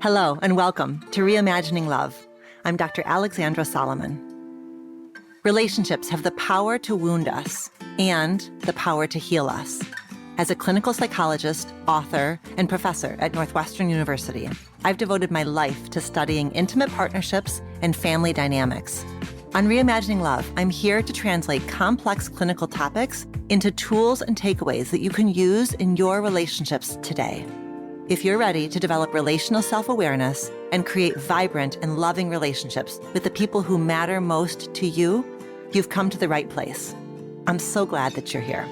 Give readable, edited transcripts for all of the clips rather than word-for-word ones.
Hello and welcome to Reimagining Love. I'm Dr. Alexandra Solomon. Relationships have the power to wound us and the power to heal us. As a clinical psychologist, author, and professor at Northwestern University, I've devoted my life to studying intimate partnerships and family dynamics. On Reimagining Love, I'm here to translate complex clinical topics into tools and takeaways that you can use in your relationships today. If you're ready to develop relational self-awareness and create vibrant and loving relationships with the people who matter most to you, you've come to the right place. I'm so glad that you're here.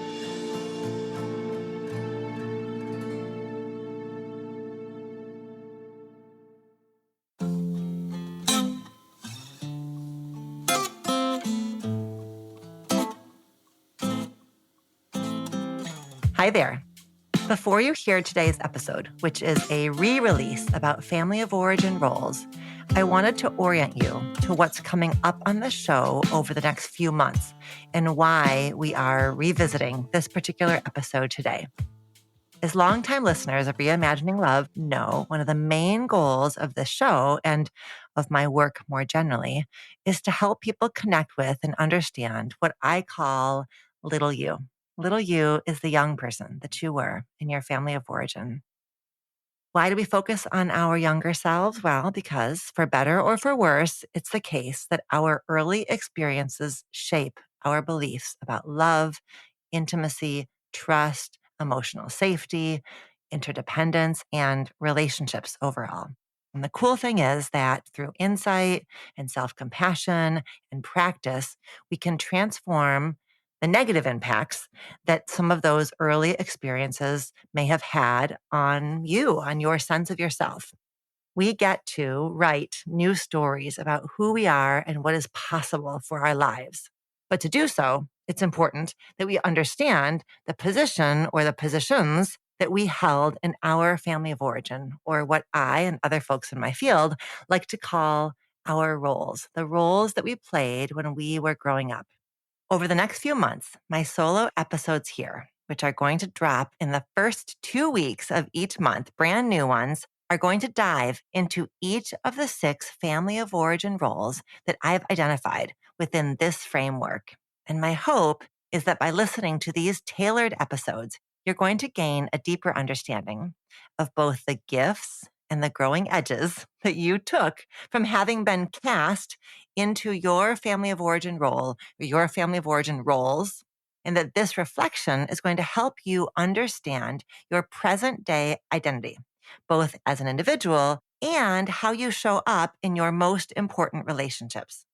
Hi there. Before you hear today's episode, which is a re-release about family of origin roles, I wanted to orient you to what's coming up on the show over the next few months and why we are revisiting this particular episode today. As longtime listeners of Reimagining Love know, one of the main goals of this show and of my work more generally is to help people connect with and understand what I call little you. Little you is the young person that you were in your family of origin. Why do we focus on our younger selves? Well, because for better or for worse, it's the case that our early experiences shape our beliefs about love, intimacy, trust, emotional safety, interdependence, and relationships overall. And the cool thing is that through insight and self-compassion and practice, we can transform the negative impacts that some of those early experiences may have had on you, on your sense of yourself. We get to write new stories about who we are and what is possible for our lives. But to do so, it's important that we understand the position or the positions that we held in our family of origin, or what I and other folks in my field like to call our roles, the roles that we played when we were growing up. Over the next few months, my solo episodes here, which are going to drop in the first 2 weeks of each month, brand new ones, are going to dive into each of the 6 family of origin roles that I've identified within this framework. And my hope is that by listening to these tailored episodes, you're going to gain a deeper understanding of both the gifts and the growing edges that you took from having been cast into your family of origin role, or your family of origin roles, and that this reflection is going to help you understand your present day identity, both as an individual and how you show up in your most important relationships.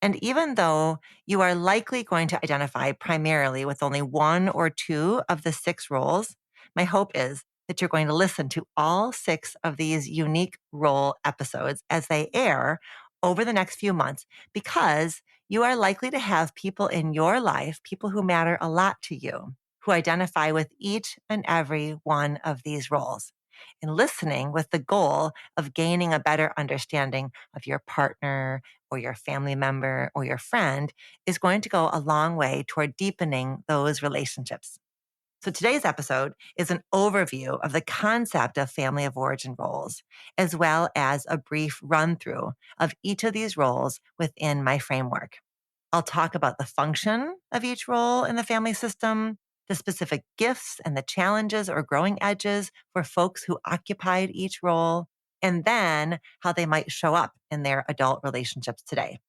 And even though you are likely going to identify primarily with only 1 or 2 of the 6 roles, my hope is that you're going to listen to all 6 of these unique role episodes as they air over the next few months, because you are likely to have people in your life, people who matter a lot to you, who identify with each and every one of these roles. And listening with the goal of gaining a better understanding of your partner or your family member or your friend is going to go a long way toward deepening those relationships. So today's episode is an overview of the concept of family of origin roles, as well as a brief run through of each of these roles within my framework. I'll talk about the function of each role in the family system, the specific gifts and the challenges or growing edges for folks who occupied each role, and then how they might show up in their adult relationships today.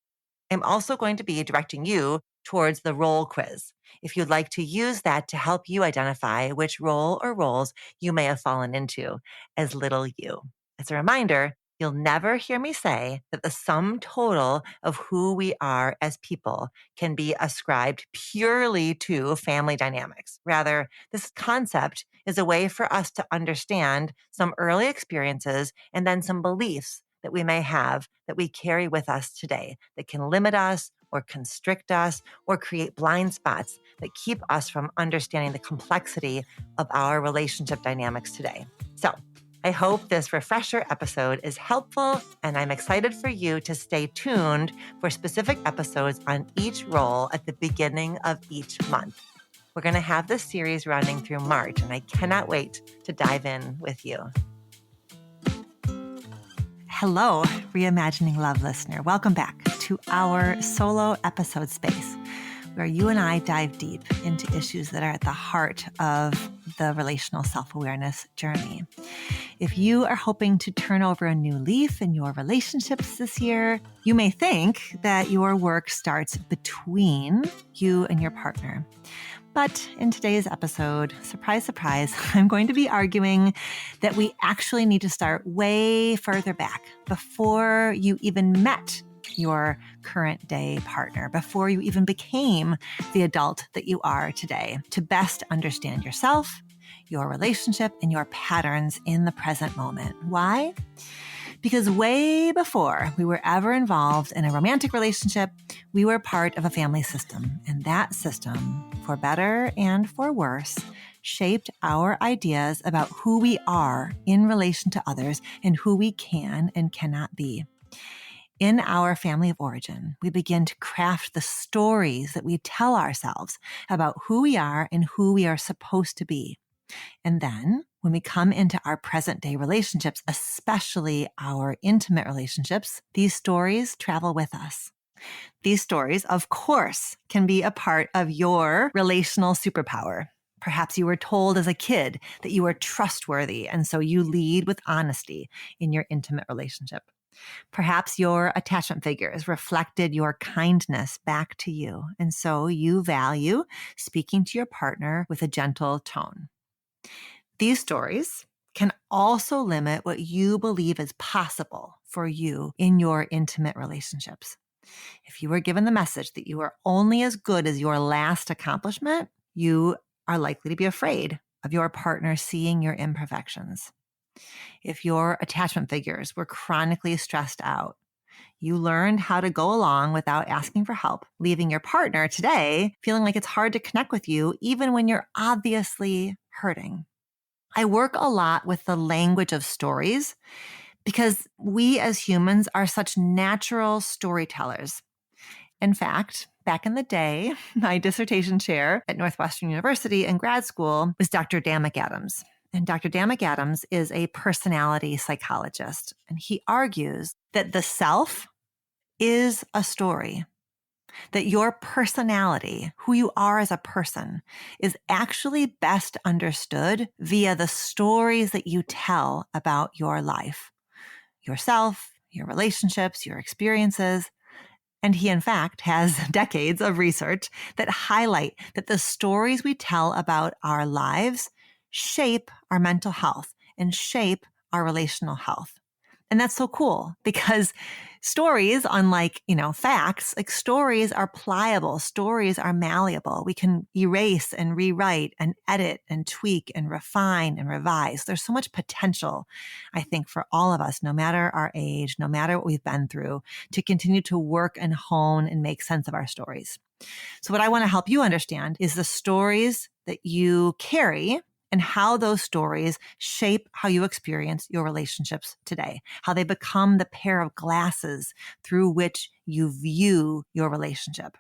I'm also going to be directing you towards the role quiz, if you'd like to use that to help you identify which role or roles you may have fallen into as little you. As a reminder, you'll never hear me say that the sum total of who we are as people can be ascribed purely to family dynamics. Rather, this concept is a way for us to understand some early experiences and then some beliefs that we may have that we carry with us today that can limit us or constrict us or create blind spots that keep us from understanding the complexity of our relationship dynamics today. So I hope this refresher episode is helpful, and I'm excited for you to stay tuned for specific episodes on each role at the beginning of each month. We're going to have this series running through March, and I cannot wait to dive in with you. Hello, Reimagining Love listener. Welcome back to our solo episode space where you and I dive deep into issues that are at the heart of the relational self-awareness journey. If you are hoping to turn over a new leaf in your relationships this year, you may think that your work starts between you and your partner. But in today's episode, surprise, surprise, I'm going to be arguing that we actually need to start way further back before you even met your current day partner, before you even became the adult that you are today, to best understand yourself, your relationship, and your patterns in the present moment. Why? Because way before we were ever involved in a romantic relationship, we were part of a family system. And that system, for better and for worse, shaped our ideas about who we are in relation to others and who we can and cannot be. In our family of origin, we begin to craft the stories that we tell ourselves about who we are and who we are supposed to be. And then when we come into our present day relationships, especially our intimate relationships, these stories travel with us. These stories, of course, can be a part of your relational superpower. Perhaps you were told as a kid that you are trustworthy, and so you lead with honesty in your intimate relationship. Perhaps your attachment figures reflected your kindness back to you, and so you value speaking to your partner with a gentle tone. These stories can also limit what you believe is possible for you in your intimate relationships. If you were given the message that you are only as good as your last accomplishment, you are likely to be afraid of your partner seeing your imperfections. If your attachment figures were chronically stressed out, you learned how to go along without asking for help, leaving your partner today feeling like it's hard to connect with you even when you're obviously hurting. I work a lot with the language of stories because we as humans are such natural storytellers. In fact, back in the day, my dissertation chair at Northwestern University in grad school was Dr. Dan McAdams. And Dr. Dan McAdams is a personality psychologist. And he argues that the self is a story. That your personality, who you are as a person, is actually best understood via the stories that you tell about your life, yourself, your relationships, your experiences. And he, in fact, has decades of research that highlight that the stories we tell about our lives shape our mental health and shape our relational health. And that's so cool because stories, unlike, facts, like stories are pliable. Stories are malleable. We can erase and rewrite and edit and tweak and refine and revise. There's so much potential, I think, for all of us, no matter our age, no matter what we've been through, to continue to work and hone and make sense of our stories. So what I want to help you understand is the stories that you carry and how those stories shape how you experience your relationships today, how they become the pair of glasses through which you view your relationship.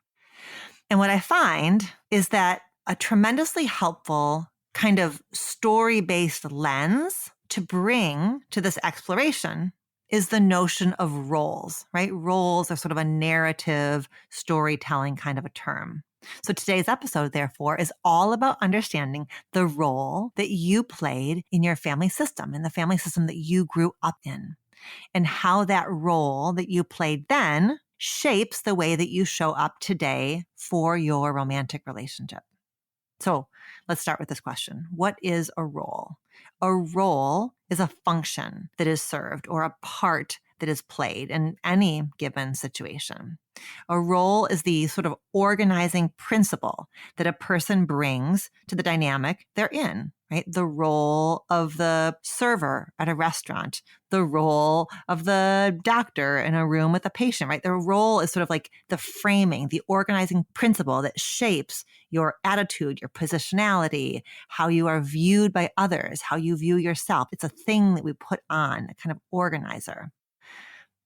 And what I find is that a tremendously helpful kind of story-based lens to bring to this exploration is the notion of roles, right? Roles are sort of a narrative storytelling kind of a term. So today's episode, therefore, is all about understanding the role that you played in your family system, in the family system that you grew up in, and how that role that you played then shapes the way that you show up today for your romantic relationship. So let's start with this question. What is a role? A role is a function that is served or a part that is played in any given situation. A role is the sort of organizing principle that a person brings to the dynamic they're in, right? The role of the server at a restaurant, the role of the doctor in a room with a patient, right? Their role is sort of like the framing, the organizing principle that shapes your attitude, your positionality, how you are viewed by others, how you view yourself. It's a thing that we put on, a kind of organizer.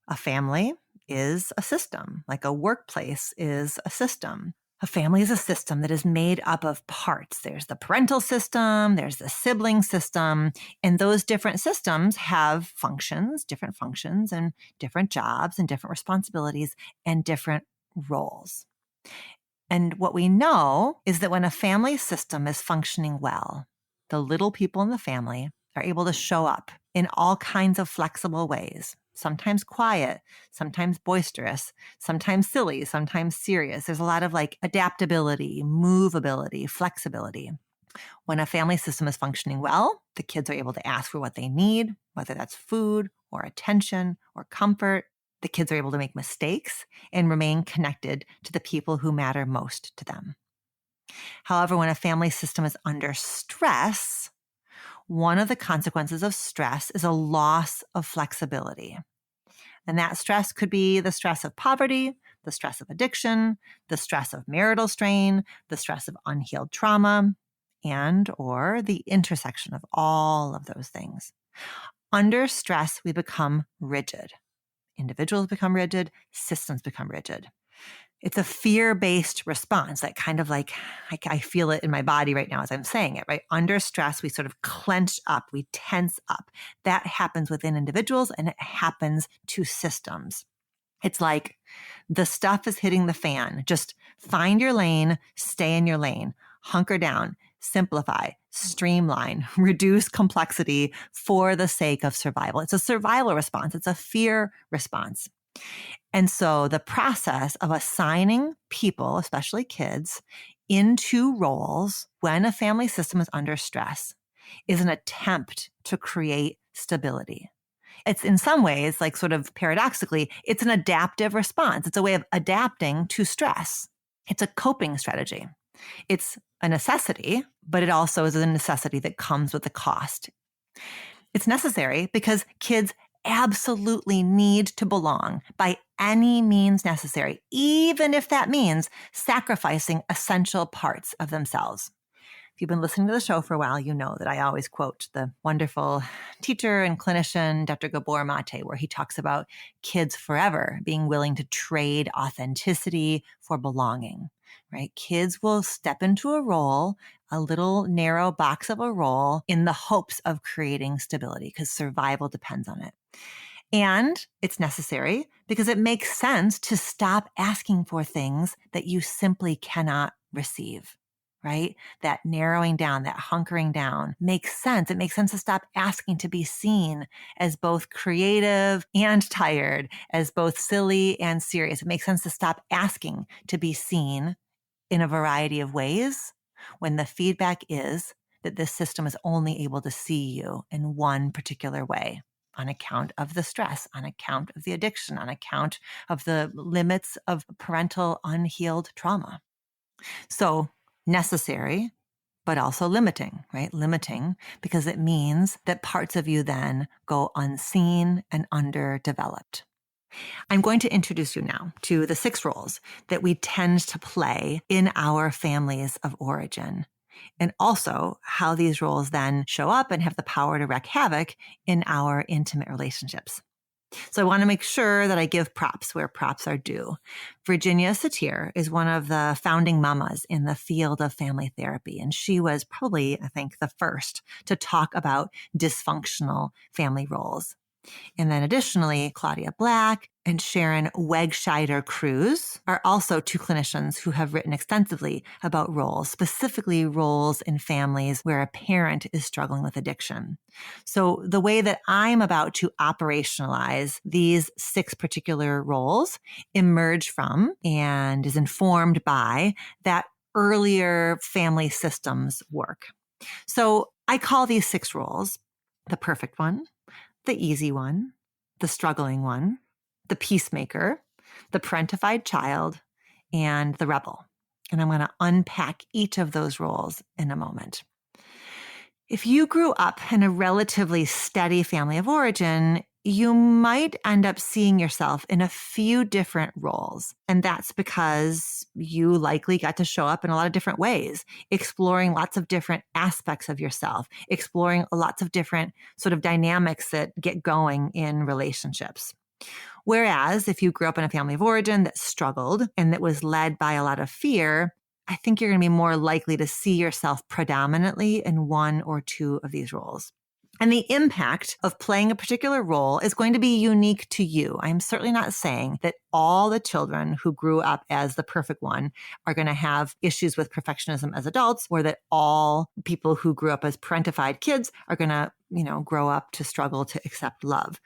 A family is a system, like a workplace is a system. A family is a system that is made up of parts. There's the parental system, there's the sibling system, and those different systems have functions, and different jobs and different responsibilities and different roles. And what we know is that when a family system is functioning well, the little people in the family are able to show up in all kinds of flexible ways, sometimes quiet, sometimes boisterous, sometimes silly, sometimes serious. There's a lot of adaptability, movability, flexibility. When a family system is functioning well, the kids are able to ask for what they need, whether that's food or attention or comfort. The kids are able to make mistakes and remain connected to the people who matter most to them. However, when a family system is under stress, one of the consequences of stress is a loss of flexibility. And that stress could be the stress of poverty, the stress of addiction, the stress of marital strain, the stress of unhealed trauma, or the intersection of all of those things. Under stress, we become rigid. Individuals become rigid, systems become rigid. It's a fear-based response, that kind of I feel it in my body right now as I'm saying it, right? Under stress, we sort of clench up, we tense up. That happens within individuals and it happens to systems. It's like the stuff is hitting the fan. Just find your lane, stay in your lane, hunker down, simplify, streamline, reduce complexity for the sake of survival. It's a survival response. It's a fear response. And so the process of assigning people, especially kids, into roles when a family system is under stress is an attempt to create stability. It's in some ways, sort of paradoxically, it's an adaptive response. It's a way of adapting to stress. It's a coping strategy. It's a necessity, but it also is a necessity that comes with a cost. It's necessary because kids absolutely need to belong by any means necessary, even if that means sacrificing essential parts of themselves. If you've been listening to the show for a while, you know that I always quote the wonderful teacher and clinician, Dr. Gabor Mate, where he talks about kids forever being willing to trade authenticity for belonging, right? Kids will step into a role, a little narrow box of a role, in the hopes of creating stability because survival depends on it. And it's necessary because it makes sense to stop asking for things that you simply cannot receive, right? That narrowing down, that hunkering down makes sense. It makes sense to stop asking to be seen as both creative and tired, as both silly and serious. It makes sense to stop asking to be seen in a variety of ways when the feedback is that this system is only able to see you in one particular way, on account of the stress, on account of the addiction, on account of the limits of parental unhealed trauma. So necessary, but also limiting, right? Limiting because it means that parts of you then go unseen and underdeveloped. I'm going to introduce you now to the 6 roles that we tend to play in our families of origin, and also how these roles then show up and have the power to wreak havoc in our intimate relationships. So I want to make sure that I give props where props are due. Virginia Satir is one of the founding mamas in the field of family therapy, and she was probably, I think, the first to talk about dysfunctional family roles. And then additionally, Claudia Black and Sharon Wegscheider-Cruz are also 2 clinicians who have written extensively about roles, specifically roles in families where a parent is struggling with addiction. So the way that I'm about to operationalize these 6 particular roles emerge from and is informed by that earlier family systems work. So I call these 6 roles the perfect one, the easy one, the struggling one, the peacemaker, the parentified child, and the rebel. And I'm going to unpack each of those roles in a moment. If you grew up in a relatively steady family of origin, you might end up seeing yourself in a few different roles. And that's because you likely got to show up in a lot of different ways, exploring lots of different aspects of yourself, exploring lots of different sort of dynamics that get going in relationships. Whereas if you grew up in a family of origin that struggled and that was led by a lot of fear, I think you're going to be more likely to see yourself predominantly in one or two of these roles. And the impact of playing a particular role is going to be unique to you. I'm certainly not saying that all the children who grew up as the perfect one are going to have issues with perfectionism as adults, or that all people who grew up as parentified kids are going to, grow up to struggle to accept love.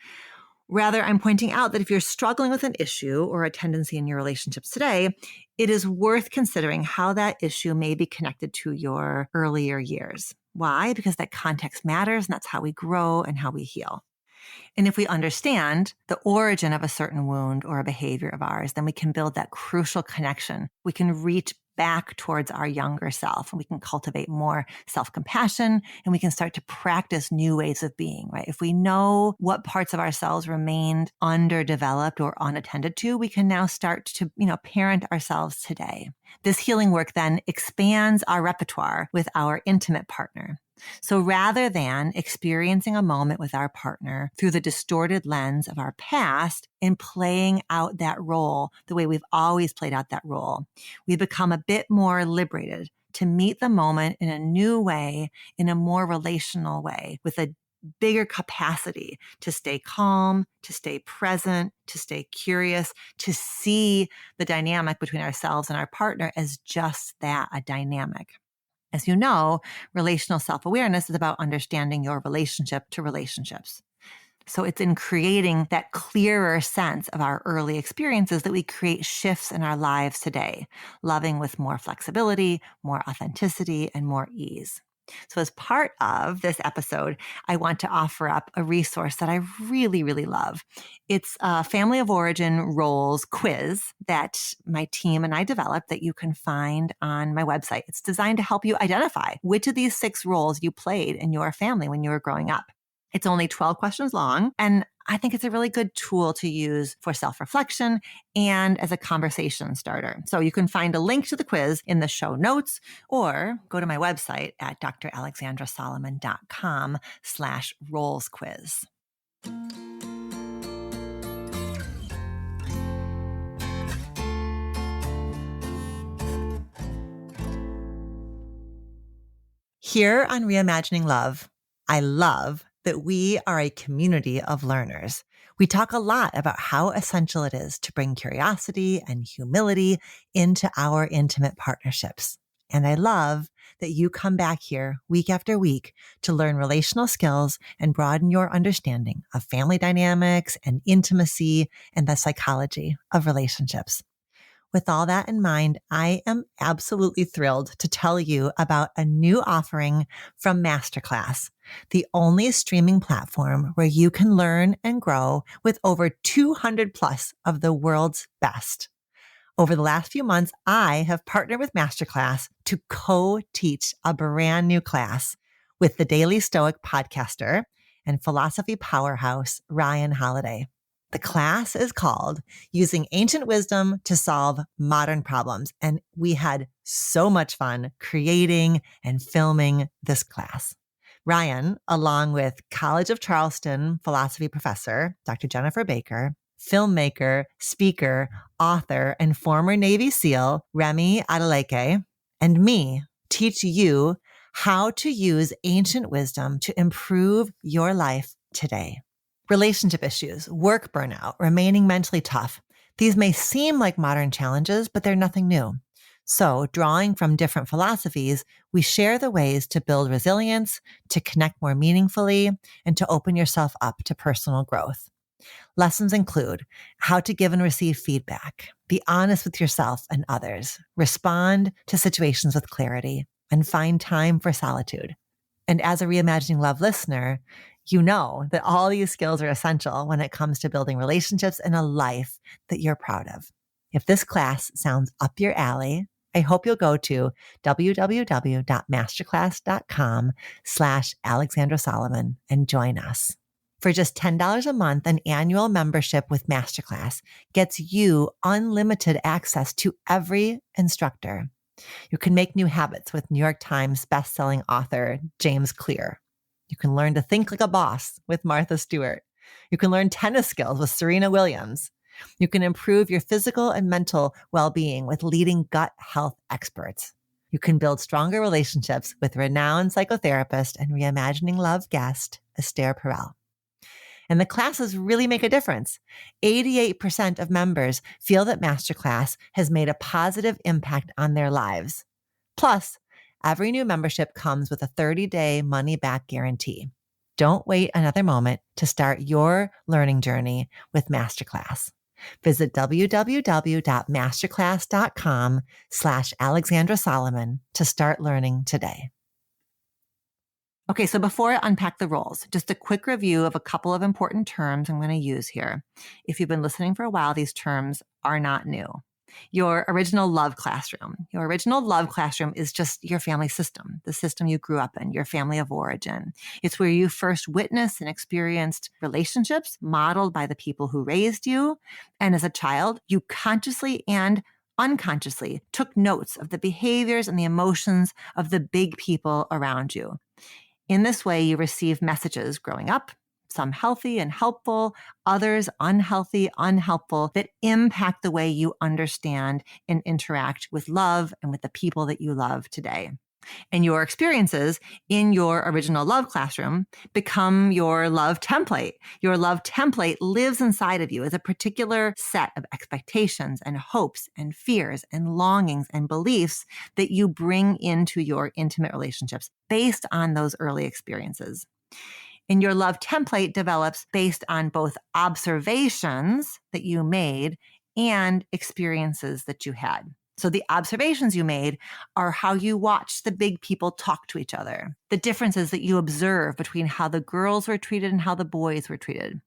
Rather, I'm pointing out that if you're struggling with an issue or a tendency in your relationships today, it is worth considering how that issue may be connected to your earlier years. Why? Because that context matters, and that's how we grow and how we heal. And if we understand the origin of a certain wound or a behavior of ours, then we can build that crucial connection. We can reach back towards our younger self, and we can cultivate more self-compassion, and we can start to practice new ways of being, right? If we know what parts of ourselves remained underdeveloped or unattended to, we can now start to, parent ourselves today. This healing work then expands our repertoire with our intimate partner. So rather than experiencing a moment with our partner through the distorted lens of our past and playing out that role the way we've always played out that role, we become a bit more liberated to meet the moment in a new way, in a more relational way, with a bigger capacity to stay calm, to stay present, to stay curious, to see the dynamic between ourselves and our partner as just that, a dynamic. As you know, relational self-awareness is about understanding your relationship to relationships. So it's in creating that clearer sense of our early experiences that we create shifts in our lives today, loving with more flexibility, more authenticity, and more ease. So as part of this episode, I want to offer up a resource that I really, really love. It's a family of origin roles quiz that my team and I developed that you can find on my website. It's designed to help you identify which of these 6 roles you played in your family when you were growing up. It's only 12 questions long, and I think it's a really good tool to use for self-reflection and as a conversation starter. So you can find a link to the quiz in the show notes, or go to my website at dralexandrasolomon.com/roles-quiz. Here on Reimagining Love, I love that we are a community of learners. We talk a lot about how essential it is to bring curiosity and humility into our intimate partnerships. And I love that you come back here week after week to learn relational skills and broaden your understanding of family dynamics and intimacy and the psychology of relationships. With all that in mind, I am absolutely thrilled to tell you about a new offering from Masterclass, the only streaming platform where you can learn and grow with over 200 plus of the world's best. Over the last few months, I have partnered with Masterclass to co-teach a brand new class with the Daily Stoic podcaster and philosophy powerhouse, Ryan Holiday. The class is called Using Ancient Wisdom to Solve Modern Problems, and we had so much fun creating and filming this class. Ryan, along with College of Charleston philosophy professor, Dr. Jennifer Baker, filmmaker, speaker, author, and former Navy SEAL, Remy Adeleke, and me, teach you how to use ancient wisdom to improve your life today. Relationship issues, work burnout, remaining mentally tough. These may seem like modern challenges, but they're nothing new. So, drawing from different philosophies, we share the ways to build resilience, to connect more meaningfully, and to open yourself up to personal growth. Lessons include how to give and receive feedback, be honest with yourself and others, respond to situations with clarity, and find time for solitude. And as a Reimagining Love listener, you know that all these skills are essential when it comes to building relationships and a life that you're proud of. If this class sounds up your alley, I hope you'll go to www.masterclass.com/Alexandra Solomon and join us. For just $10 a month, an annual membership with Masterclass gets you unlimited access to every instructor. You can make new habits with New York Times bestselling author James Clear. You can learn to think like a boss with Martha Stewart. You can learn tennis skills with Serena Williams. You can improve your physical and mental well-being with leading gut health experts. You can build stronger relationships with renowned psychotherapist and Reimagining Love guest, Esther Perel. And the classes really make a difference. 88% of members feel that Masterclass has made a positive impact on their lives. Plus, every new membership comes with a 30-day money-back guarantee. Don't wait another moment to start your learning journey with Masterclass. Visit www.masterclass.com/Alexandra Solomon to start learning today. Okay, so before I unpack the roles, just a quick review of a couple of important terms I'm going to use here. If you've been listening for a while, these terms are not new. Your original love classroom. Your original love classroom is just your family system, the system you grew up in, your family of origin. It's where you first witnessed and experienced relationships modeled by the people who raised you. And as a child, you consciously and unconsciously took notes of the behaviors and the emotions of the big people around you. In this way, you receive messages growing up, some healthy and helpful, others unhealthy, unhelpful, that impact the way you understand and interact with love and with the people that you love today. And your experiences in your original love classroom become your love template. Your love template lives inside of you as a particular set of expectations and hopes and fears and longings and beliefs that you bring into your intimate relationships based on those early experiences. And your love template develops based on both observations that you made and experiences that you had. So the observations you made are how you watched the big people talk to each other, the differences that you observe between how the girls were treated and how the boys were treated,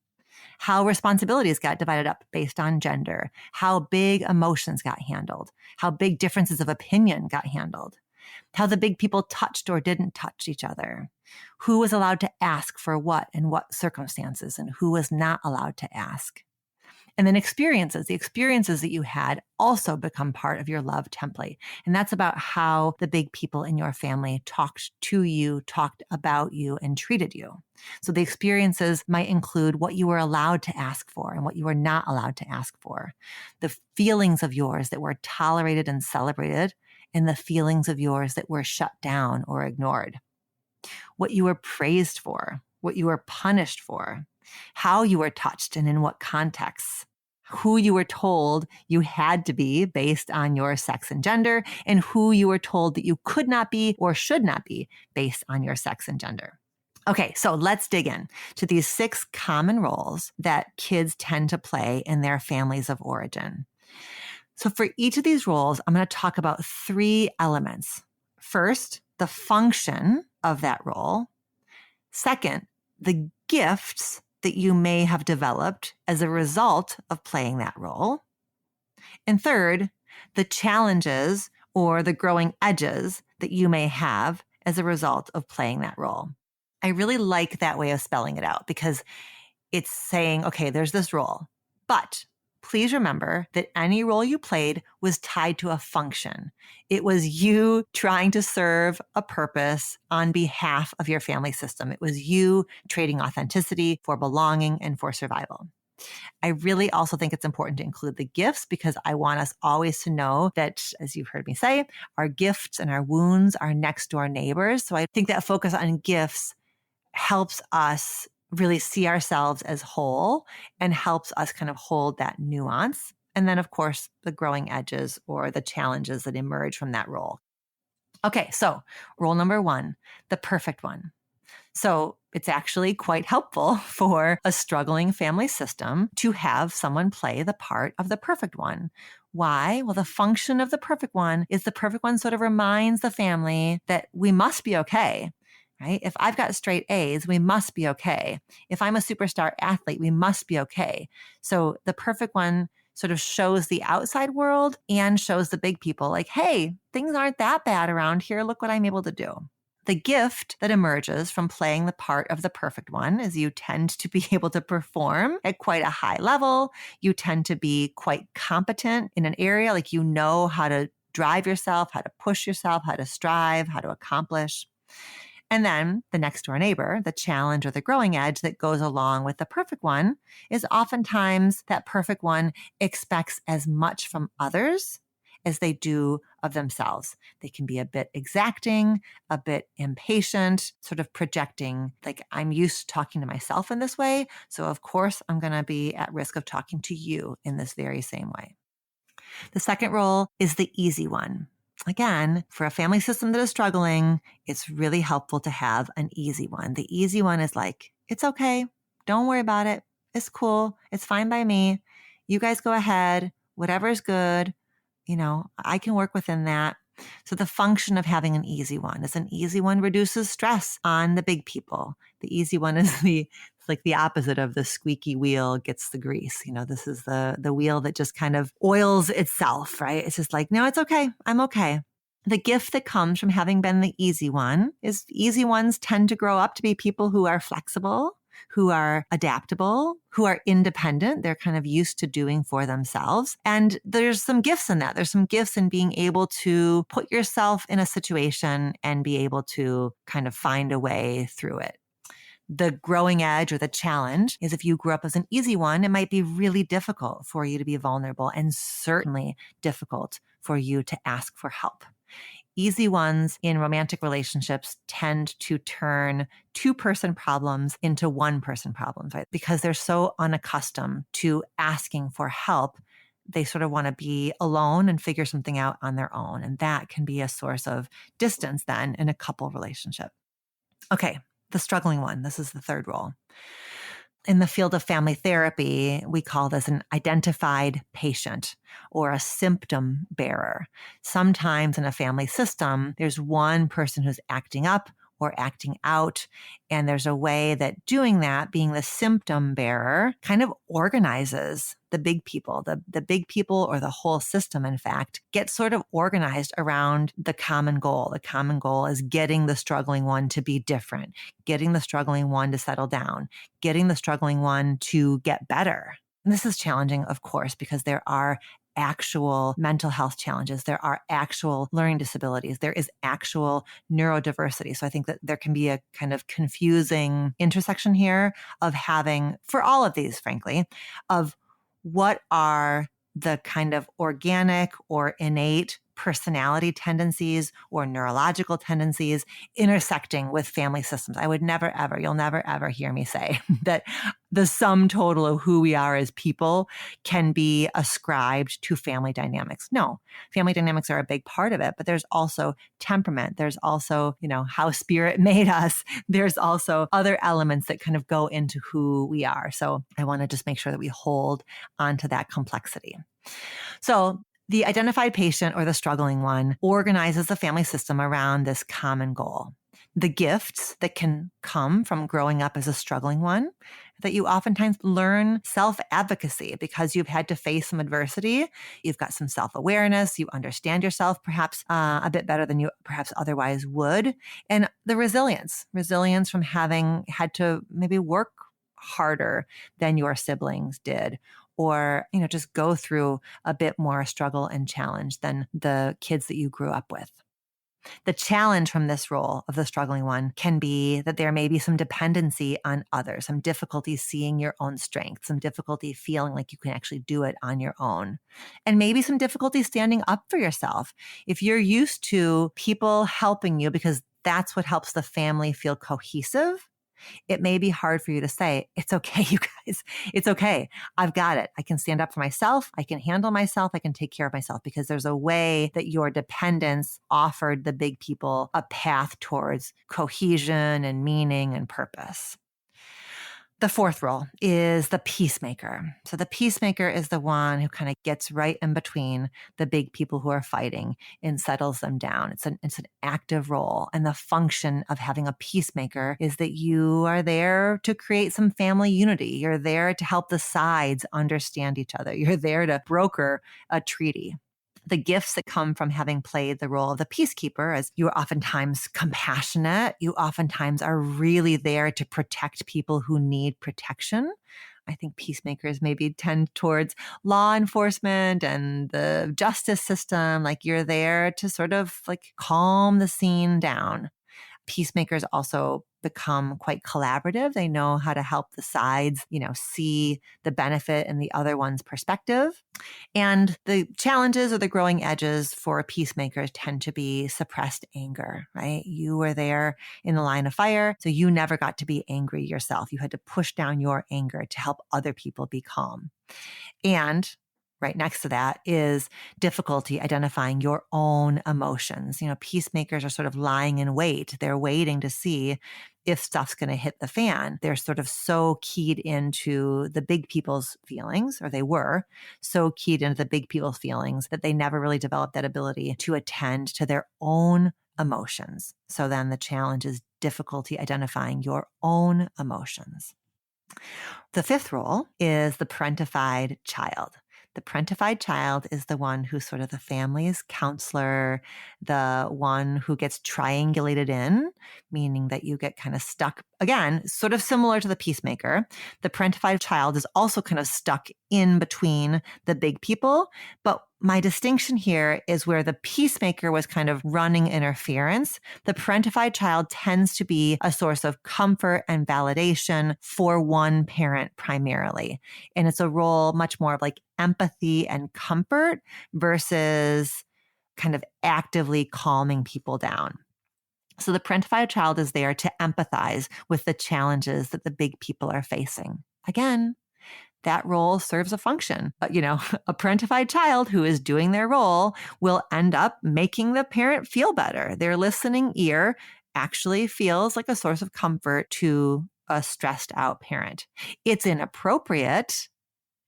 how responsibilities got divided up based on gender, how big emotions got handled, how big differences of opinion got handled, how the big people touched or didn't touch each other, who was allowed to ask for what in what circumstances, and who was not allowed to ask. And then experiences, the experiences that you had also become part of your love template. And that's about how the big people in your family talked to you, talked about you, and treated you. So the experiences might include what you were allowed to ask for and what you were not allowed to ask for, the feelings of yours that were tolerated and celebrated, and the feelings of yours that were shut down or ignored, what you were praised for, what you were punished for, how you were touched and in what contexts, who you were told you had to be based on your sex and gender, and who you were told that you could not be or should not be based on your sex and gender. Okay, so let's dig in to these 6 common roles that kids tend to play in their families of origin. So for each of these roles, I'm going to talk about 3 elements. First, the function of that role. Second, the gifts that you may have developed as a result of playing that role. And third, the challenges or the growing edges that you may have as a result of playing that role. I really like that way of spelling it out because it's saying, okay, there's this role, but please remember that any role you played was tied to a function. It was you trying to serve a purpose on behalf of your family system. It was you trading authenticity for belonging and for survival. I really also think it's important to include the gifts because I want us always to know that, as you've heard me say, our gifts and our wounds are next door neighbors. So I think that focus on gifts helps us really see ourselves as whole and helps us kind of hold that nuance. And then, of course, the growing edges or the challenges that emerge from that role. Okay, so role number 1, the perfect one. So it's actually quite helpful for a struggling family system to have someone play the part of the perfect one. Why? Well, the function of the perfect one is the perfect one sort of reminds the family that we must be okay. Right? If I've got straight A's, we must be okay. If I'm a superstar athlete, we must be okay. So the perfect one sort of shows the outside world and shows the big people like, hey, things aren't that bad around here. Look what I'm able to do. The gift that emerges from playing the part of the perfect one is you tend to be able to perform at quite a high level. You tend to be quite competent in an area, like you know how to drive yourself, how to push yourself, how to strive, how to accomplish. And then the next door neighbor, the challenge or the growing edge that goes along with the perfect one, is oftentimes that perfect one expects as much from others as they do of themselves. They can be a bit exacting, a bit impatient, sort of projecting, like, I'm used to talking to myself in this way, so of course I'm going to be at risk of talking to you in this very same way. The second role is the easy one. Again, for a family system that is struggling, it's really helpful to have an easy one. The easy one is like, it's okay. Don't worry about it. It's cool. It's fine by me. You guys go ahead. Whatever is good. I can work within that. So the function of having an easy one is an easy one reduces stress on the big people. The easy one is like the opposite of the squeaky wheel gets the grease. This is the wheel that just kind of oils itself, right? It's just like, no, it's okay. I'm okay. The gift that comes from having been the easy one is easy ones tend to grow up to be people who are flexible, who are adaptable, who are independent. They're kind of used to doing for themselves. And there's some gifts in that. There's some gifts in being able to put yourself in a situation and be able to kind of find a way through it. The growing edge or the challenge is if you grew up as an easy one, it might be really difficult for you to be vulnerable and certainly difficult for you to ask for help. Easy ones in romantic relationships tend to turn two-person problems into one-person problems, right? Because they're so unaccustomed to asking for help. They sort of want to be alone and figure something out on their own. And that can be a source of distance then in a couple relationship. Okay, the struggling one. This is the third role. In the field of family therapy, we call this an identified patient or a symptom bearer. Sometimes in a family system, there's one person who's acting up or acting out. And there's a way that doing that, being the symptom bearer, kind of organizes the big people. The big people or the whole system, in fact, gets sort of organized around the common goal. The common goal is getting the struggling one to be different, getting the struggling one to settle down, getting the struggling one to get better. And this is challenging, of course, because there are actual mental health challenges. There are actual learning disabilities. There is actual neurodiversity. So I think that there can be a kind of confusing intersection here of having, for all of these, frankly, of what are the kind of organic or innate personality tendencies or neurological tendencies intersecting with family systems. I would never, ever, you'll never, ever hear me say that the sum total of who we are as people can be ascribed to family dynamics. No, family dynamics are a big part of it, but there's also temperament. There's also, how spirit made us. There's also other elements that kind of go into who we are. So I want to just make sure that we hold onto that complexity. So the identified patient or the struggling one organizes the family system around this common goal. The gifts that can come from growing up as a struggling one, that you oftentimes learn self-advocacy because you've had to face some adversity. You've got some self-awareness. You understand yourself perhaps a bit better than you perhaps otherwise would. And the resilience from having had to maybe work harder than your siblings did, or, just go through a bit more struggle and challenge than the kids that you grew up with. The challenge from this role of the struggling one can be that there may be some dependency on others, some difficulty seeing your own strength, some difficulty feeling like you can actually do it on your own, and maybe some difficulty standing up for yourself. If you're used to people helping you because that's what helps the family feel cohesive, it may be hard for you to say, it's okay, you guys, it's okay. I've got it. I can stand up for myself. I can handle myself. I can take care of myself, because there's a way that your dependence offered the big people a path towards cohesion and meaning and purpose. The fourth role is the peacemaker. So the peacemaker is the one who kind of gets right in between the big people who are fighting and settles them down. It's an active role. And the function of having a peacemaker is that you are there to create some family unity. You're there to help the sides understand each other. You're there to broker a treaty. The gifts that come from having played the role of the peacekeeper is you are oftentimes compassionate. You oftentimes are really there to protect people who need protection. I think peacemakers maybe tend towards law enforcement and the justice system. Like, you're there to sort of like calm the scene down. Peacemakers also become quite collaborative. They know how to help the sides, see the benefit in the other one's perspective. And the challenges or the growing edges for peacemakers tend to be suppressed anger, right? You were there in the line of fire, so you never got to be angry yourself. You had to push down your anger to help other people be calm. And right next to that is difficulty identifying your own emotions. Peacemakers are sort of lying in wait. They're waiting to see if stuff's going to hit the fan. They're sort of so keyed into the big people's feelings, or they were so keyed into the big people's feelings that they never really developed that ability to attend to their own emotions. So then the challenge is difficulty identifying your own emotions. The fifth role is the parentified child. The parentified child is the one who's sort of the family's counselor, the one who gets triangulated in, meaning that you get kind of stuck, again, sort of similar to the peacemaker. The parentified child is also kind of stuck in between the big people. But my distinction here is where the peacemaker was kind of running interference. The parentified child tends to be a source of comfort and validation for one parent primarily. And it's a role much more of like empathy and comfort versus kind of actively calming people down. So the parentified child is there to empathize with the challenges that the big people are facing. Again, that role serves a function. But, a parentified child who is doing their role will end up making the parent feel better. Their listening ear actually feels like a source of comfort to a stressed out parent. It's inappropriate,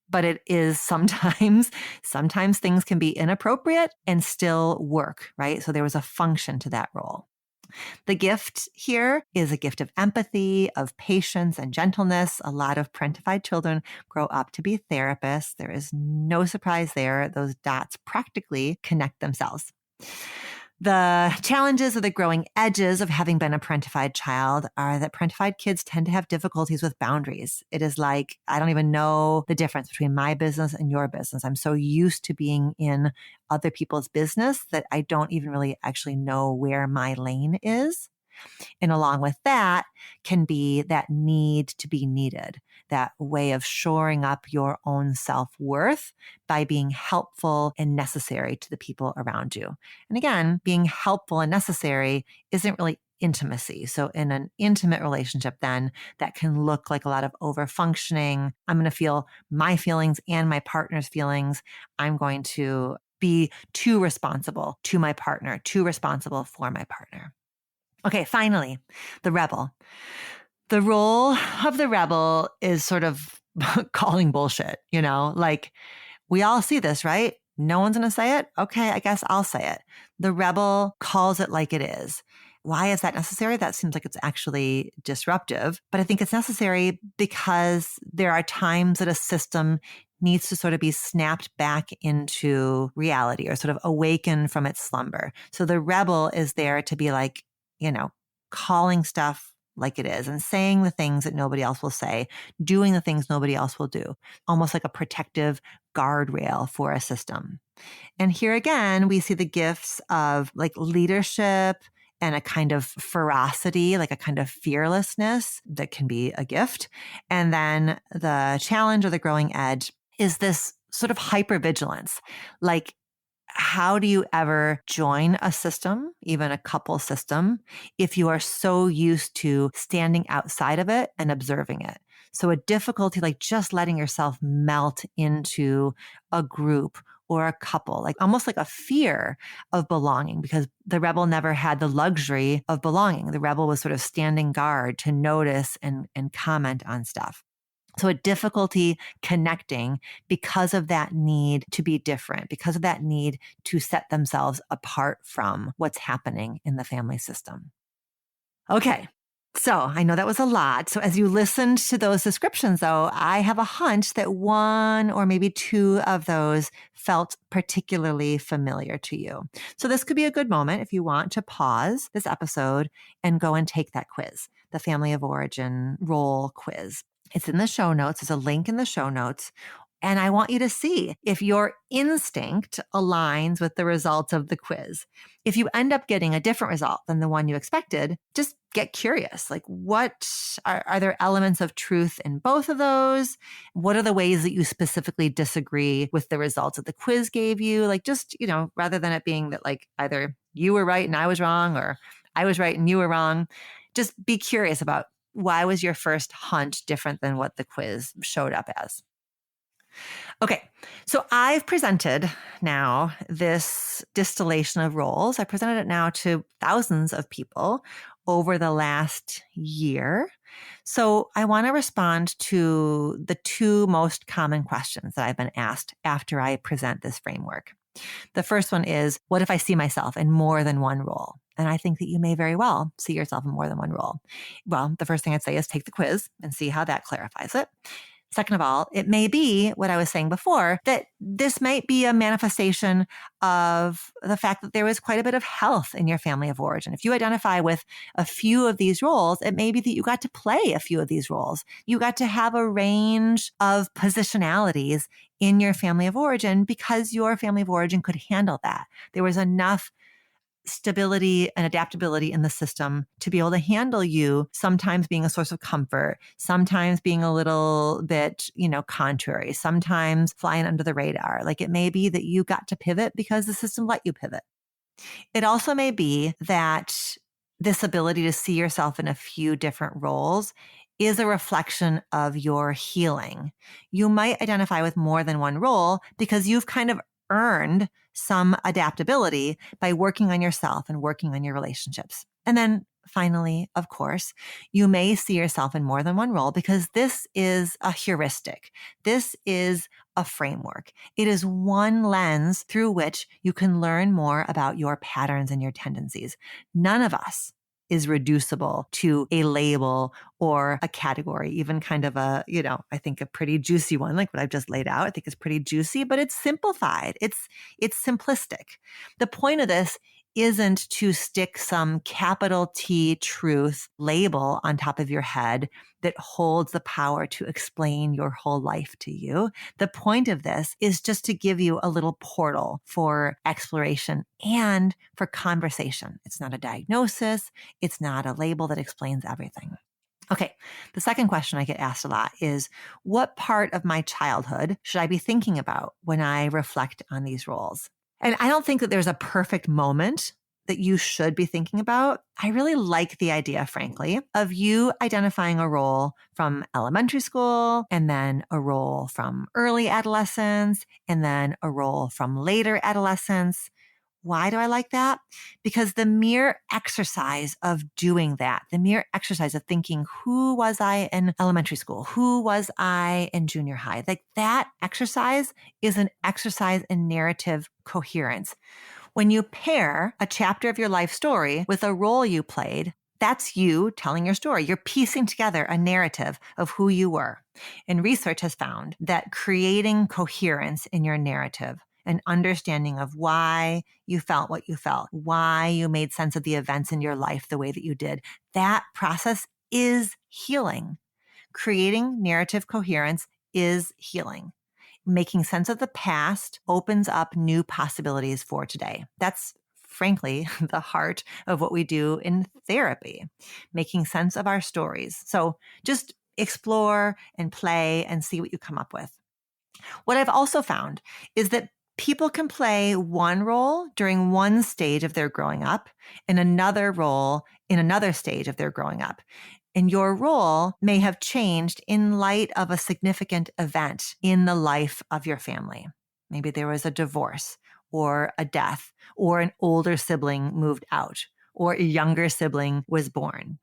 but it is sometimes things can be inappropriate and still work, right? So there was a function to that role. The gift here is a gift of empathy, of patience and gentleness. A lot of parentified children grow up to be therapists. There is no surprise there. Those dots practically connect themselves. The challenges or the growing edges of having been a parentified child are that parentified kids tend to have difficulties with boundaries. It is like, I don't even know the difference between my business and your business. I'm so used to being in other people's business that I don't even really actually know where my lane is. And along with that can be that need to be needed, that way of shoring up your own self-worth by being helpful and necessary to the people around you. And again, being helpful and necessary isn't really intimacy. So in an intimate relationship, then that can look like a lot of over-functioning. I'm going to feel my feelings and my partner's feelings. I'm going to be too responsible to my partner, too responsible for my partner. Okay, finally, the rebel. The role of the rebel is sort of calling bullshit, like we all see this, right? No one's going to say it. Okay, I guess I'll say it. The rebel calls it like it is. Why is that necessary? That seems like it's actually disruptive, but I think it's necessary because there are times that a system needs to sort of be snapped back into reality or sort of awaken from its slumber. So the rebel is there to be like, calling stuff like it is and saying the things that nobody else will say, doing the things nobody else will do, almost like a protective guardrail for a system. And here again, we see the gifts of like leadership and a kind of ferocity, like a kind of fearlessness that can be a gift. And then the challenge or the growing edge is this sort of hypervigilance, like how do you ever join a system, even a couple system, if you are so used to standing outside of it and observing it? So a difficulty like just letting yourself melt into a group or a couple, like almost like a fear of belonging, because the rebel never had the luxury of belonging. The rebel was sort of standing guard to notice and comment on stuff. So a difficulty connecting because of that need to be different, because of that need to set themselves apart from what's happening in the family system. Okay. So I know that was a lot. So as you listened to those descriptions, though, I have a hunch that one or maybe two of those felt particularly familiar to you. So this could be a good moment if you want to pause this episode and go and take that quiz, the Family of Origin role quiz. It's in the show notes. There's a link in the show notes. And I want you to see if your instinct aligns with the results of the quiz. If you end up getting a different result than the one you expected, just get curious. Like, what are there elements of truth in both of those? What are the ways that you specifically disagree with the results that the quiz gave you? Like, just, rather than it being that like either you were right and I was wrong, or I was right and you were wrong, just be curious about why was your first hunch different than what the quiz showed up as. Okay, so I've presented now this distillation of roles. I presented it now to thousands of people over the last year. So I want to respond to the two most common questions that I've been asked after I present this framework. The first one is, what if I see myself in more than one role? And I think that you may very well see yourself in more than one role. Well, the first thing I'd say is take the quiz and see how that clarifies it. Second of all, it may be what I was saying before, that this might be a manifestation of the fact that there was quite a bit of health in your family of origin. If you identify with a few of these roles, it may be that you got to play a few of these roles. You got to have a range of positionalities in your family of origin because your family of origin could handle that. There was enough stability and adaptability in the system to be able to handle you sometimes being a source of comfort, sometimes being a little bit, contrary, sometimes flying under the radar. Like, it may be that you got to pivot because the system let you pivot. It also may be that this ability to see yourself in a few different roles is a reflection of your healing. You might identify with more than one role because you've kind of earned some adaptability by working on yourself and working on your relationships. And then finally, of course, you may see yourself in more than one role because this is a heuristic. This is a framework. It is one lens through which you can learn more about your patterns and your tendencies. None of us is reducible to a label or a category, even kind of a, I think a pretty juicy one, like what I've just laid out. I think it's pretty juicy, but it's simplified. It's simplistic. The point of this isn't to stick some capital T truth label on top of your head that holds the power to explain your whole life to you. The point of this is just to give you a little portal for exploration and for conversation. It's not a diagnosis. It's not a label that explains everything. Okay, the second question I get asked a lot is, what part of my childhood should I be thinking about when I reflect on these roles? And I don't think that there's a perfect moment that you should be thinking about. I really like the idea, frankly, of you identifying a role from elementary school, and then a role from early adolescence, and then a role from later adolescence. Why do I like that? Because the mere exercise of doing that, the mere exercise of thinking, who was I in elementary school? Who was I in junior high? Like, that exercise is an exercise in narrative coherence. When you pair a chapter of your life story with a role you played, that's you telling your story. You're piecing together a narrative of who you were. And research has found that creating coherence in your narrative, an understanding of why you felt what you felt, why you made sense of the events in your life the way that you did, that process is healing. Creating narrative coherence is healing. Making sense of the past opens up new possibilities for today. That's frankly the heart of what we do in therapy, making sense of our stories. So just explore and play and see what you come up with. What I've also found is that people can play one role during one stage of their growing up and another role in another stage of their growing up. And your role may have changed in light of a significant event in the life of your family. Maybe there was a divorce or a death, or an older sibling moved out, or a younger sibling was born.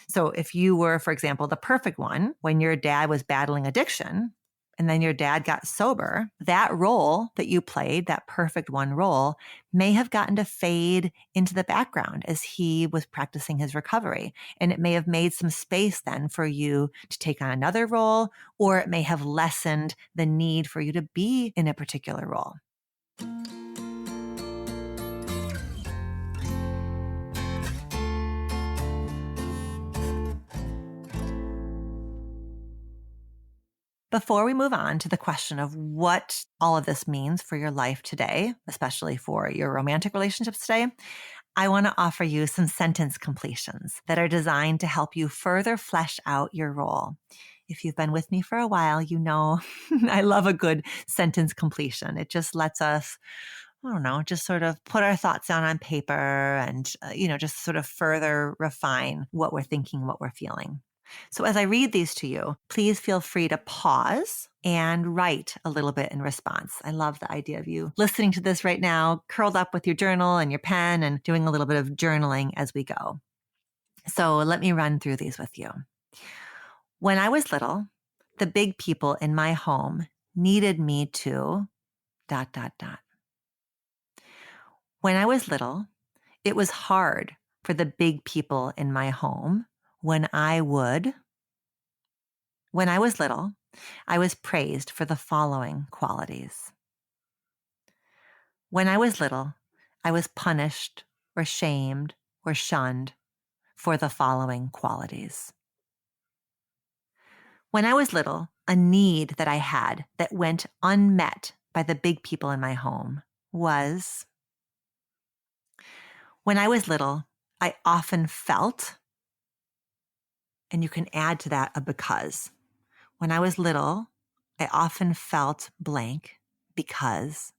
So if you were, for example, the perfect one when your dad was battling addiction, and then your dad got sober, that role that you played, that perfect one role, may have gotten to fade into the background as he was practicing his recovery. And it may have made some space then for you to take on another role, or it may have lessened the need for you to be in a particular role. Before we move on to the question of what all of this means for your life today, especially for your romantic relationships today, I want to offer you some sentence completions that are designed to help you further flesh out your role. If you've been with me for a while, you know I love a good sentence completion. It just lets us, I don't know, just sort of put our thoughts down on paper and, just sort of further refine what we're thinking, what we're feeling. So as I read these to you, please feel free to pause and write a little bit in response. I love the idea of you listening to this right now, curled up with your journal and your pen and doing a little bit of journaling as we go. So let me run through these with you. When I was little, the big people in my home needed me to ... When I was little, it was hard for the big people in my home when I would... When I was little, I was praised for the following qualities. When I was little, I was punished or shamed or shunned for the following qualities. When I was little, a need that I had that went unmet by the big people in my home was... When I was little, I often felt, and you can add to that a because. When I was little, I often felt blank because ...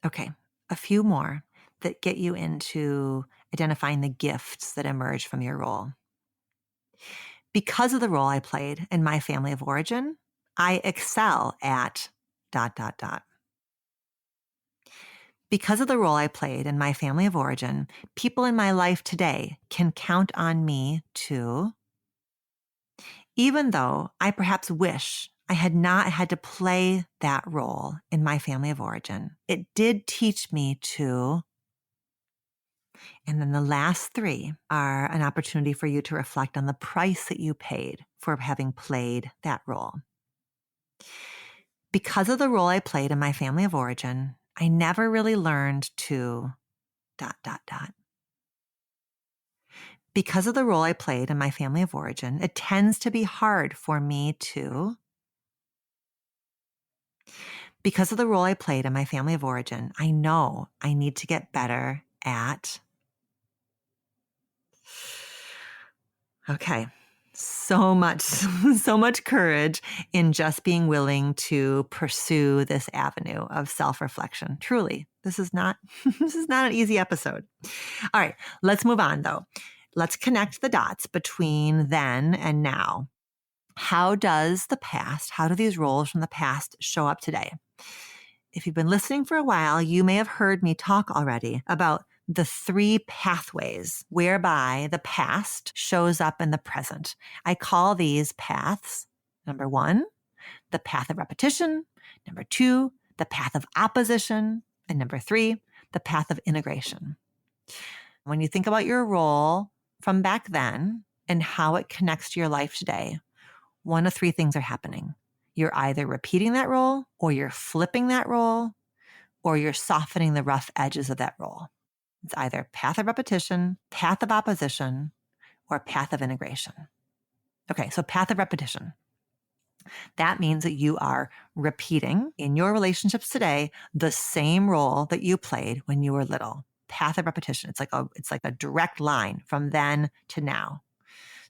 Okay, a few more that get you into identifying the gifts that emerge from your role. Because of the role I played in my family of origin, I excel at ... Because of the role I played in my family of origin, people in my life today can count on me to... Even though I perhaps wish I had not had to play that role in my family of origin, it did teach me to... And then the last three are an opportunity for you to reflect on the price that you paid for having played that role. Because of the role I played in my family of origin, I never really learned to ... Because of the role I played in my family of origin, it tends to be hard for me to... Because of the role I played in my family of origin, I know I need to get better at... Okay. So much courage in just being willing to pursue this avenue of self-reflection. Truly, this is not an easy episode. All right, let's move on though. Let's connect the dots between then and now. How do these roles from the past show up today? If you've been listening for a while, you may have heard me talk already about the 3 pathways whereby the past shows up in the present. I call these paths, number 1, the path of repetition, number 2, the path of opposition, and number 3, the path of integration. When you think about your role from back then and how it connects to your life today, 1 of 3 things are happening. You're either repeating that role, or you're flipping that role, or you're softening the rough edges of that role. It's either path of repetition, path of opposition, or path of integration. Okay, so path of repetition. That means that you are repeating in your relationships today the same role that you played when you were little. Path of repetition. It's like a direct line from then to now.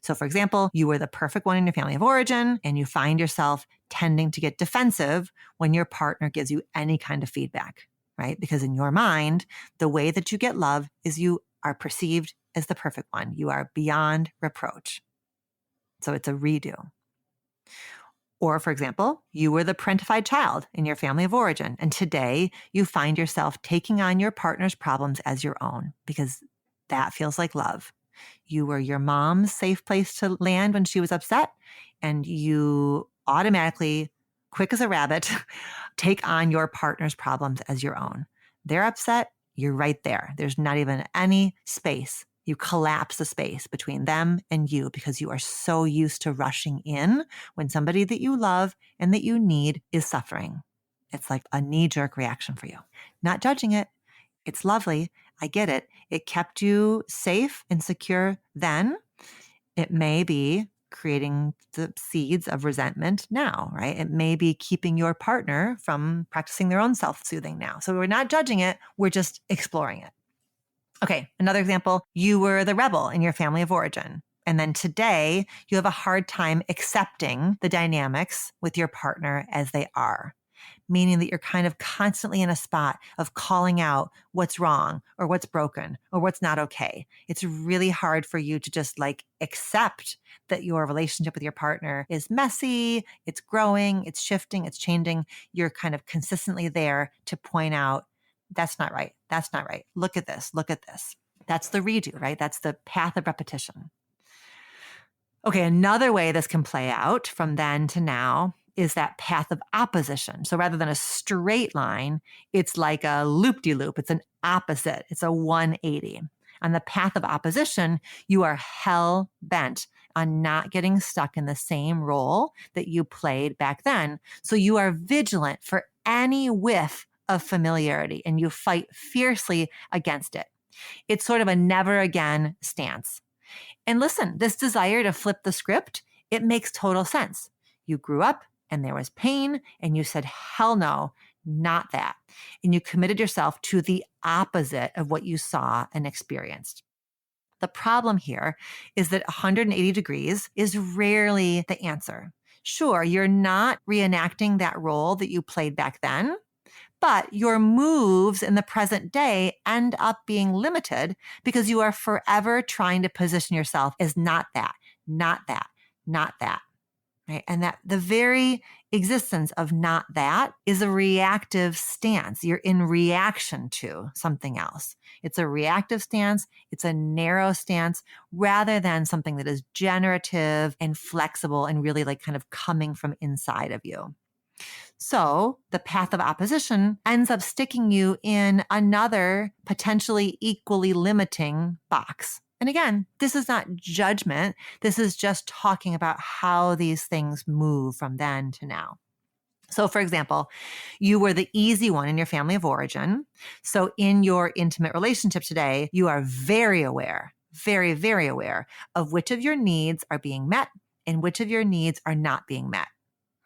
So for example, you were the perfect one in your family of origin, and you find yourself tending to get defensive when your partner gives you any kind of feedback, right? Because in your mind, the way that you get love is you are perceived as the perfect one. You are beyond reproach. So it's a redo. Or for example, you were the parentified child in your family of origin, and today you find yourself taking on your partner's problems as your own because that feels like love. You were your mom's safe place to land when she was upset, and you automatically, quick as a rabbit, take on your partner's problems as your own. They're upset, you're right there. There's not even any space. You collapse the space between them and you because you are so used to rushing in when somebody that you love and that you need is suffering. It's like a knee-jerk reaction for you. Not judging it. It's lovely. I get it. It kept you safe and secure then. It may be creating the seeds of resentment now, right? It may be keeping your partner from practicing their own self-soothing now. So we're not judging it. We're just exploring it. Okay, another example, you were the rebel in your family of origin. And then today you have a hard time accepting the dynamics with your partner as they are, meaning that you're kind of constantly in a spot of calling out what's wrong or what's broken or what's not okay. It's really hard for you to just like accept that your relationship with your partner is messy, it's growing, it's shifting, it's changing. You're kind of consistently there to point out, that's not right. That's not right. Look at this. Look at this. That's the redo, right? That's the path of repetition. Okay, another way this can play out from then to now is that path of opposition. So rather than a straight line, it's like a loop-de-loop. It's an opposite. It's a 180. On the path of opposition, you are hell-bent on not getting stuck in the same role that you played back then. So you are vigilant for any whiff of familiarity and you fight fiercely against it. It's sort of a never again stance. And listen, this desire to flip the script, it makes total sense. You grew up and there was pain and you said, hell no, not that. And you committed yourself to the opposite of what you saw and experienced. The problem here is that 180 degrees is rarely the answer. Sure, you're not reenacting that role that you played back then, but your moves in the present day end up being limited because you are forever trying to position yourself as not that, not that, not that. Right? And that the very existence of not that is a reactive stance. You're in reaction to something else. It's a reactive stance. It's a narrow stance rather than something that is generative and flexible and really like kind of coming from inside of you. So the path of opposition ends up sticking you in another potentially equally limiting box. And again, this is not judgment. This is just talking about how these things move from then to now. So for example, you were the easy one in your family of origin. So in your intimate relationship today, you are very aware, very, very aware of which of your needs are being met and which of your needs are not being met,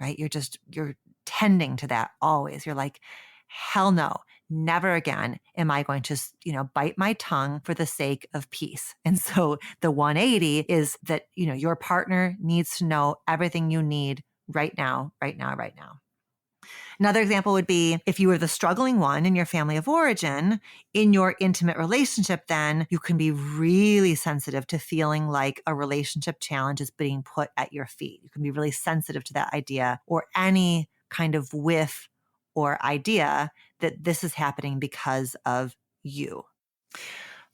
right? You're tending to that always. You're like, hell no, never again am I going to, bite my tongue for the sake of peace. And so the 180 is that, your partner needs to know everything you need right now, right now, right now. Another example would be if you were the struggling one in your family of origin, in your intimate relationship, then you can be really sensitive to feeling like a relationship challenge is being put at your feet. You can be really sensitive to that idea or any kind of whiff or idea that this is happening because of you.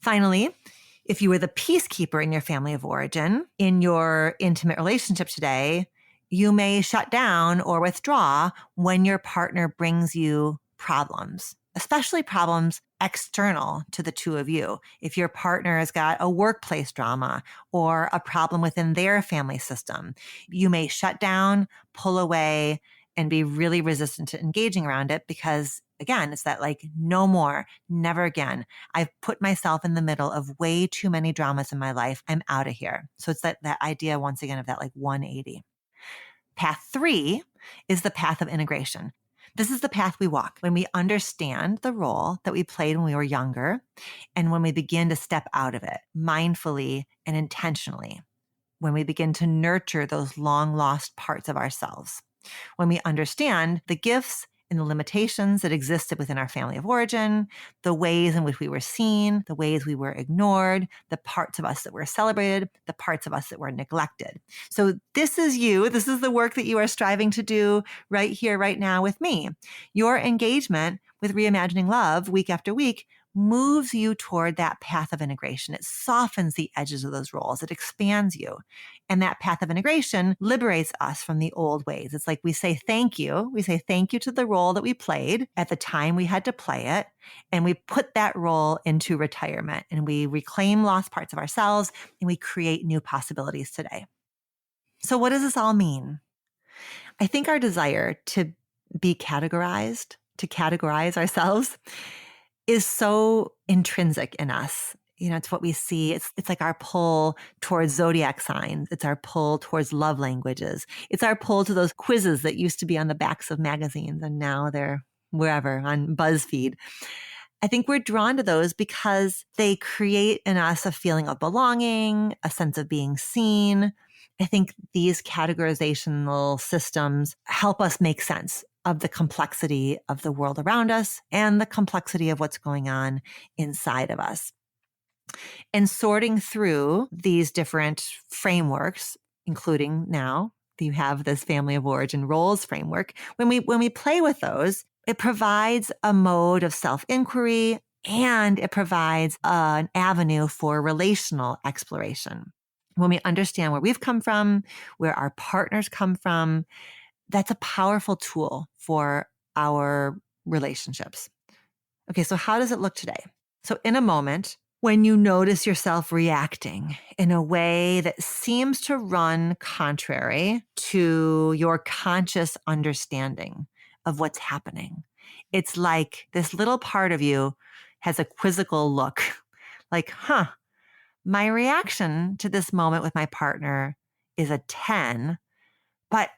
Finally, if you were the peacekeeper in your family of origin, in your intimate relationship today, you may shut down or withdraw when your partner brings you problems, especially problems external to the two of you. If your partner has got a workplace drama or a problem within their family system, you may shut down, pull away, and be really resistant to engaging around it because, again, it's that like, no more, never again. I've put myself in the middle of way too many dramas in my life. I'm out of here. So it's that idea, once again, of that like 180. Path 3 is the path of integration. This is the path we walk when we understand the role that we played when we were younger and when we begin to step out of it mindfully and intentionally, when we begin to nurture those long lost parts of ourselves, when we understand the gifts and the limitations that existed within our family of origin, the ways in which we were seen, the ways we were ignored, the parts of us that were celebrated, the parts of us that were neglected. So this is you. This is the work that you are striving to do right here, right now with me. Your engagement with Reimagining Love week after week moves you toward that path of integration. It softens the edges of those roles. It expands you. And that path of integration liberates us from the old ways. It's like we say thank you. We say thank you to the role that we played at the time we had to play it. And we put that role into retirement and we reclaim lost parts of ourselves and we create new possibilities today. So what does this all mean? I think our desire to be categorized, to categorize ourselves is so intrinsic in us. it's what we see. It's like our pull towards zodiac signs. It's our pull towards love languages. It's our pull to those quizzes that used to be on the backs of magazines and now they're wherever on BuzzFeed. I think we're drawn to those because they create in us a feeling of belonging, a sense of being seen. I think these categorizational systems help us make sense of the complexity of the world around us and the complexity of what's going on inside of us. And sorting through these different frameworks, including now you have this family of origin roles framework. When we play with those, it provides a mode of self-inquiry and it provides an avenue for relational exploration. When we understand where we've come from, where our partners come from, that's a powerful tool for our relationships. Okay, so how does it look today? So in a moment, when you notice yourself reacting in a way that seems to run contrary to your conscious understanding of what's happening, it's like this little part of you has a quizzical look, like, my reaction to this moment with my partner is a 10, but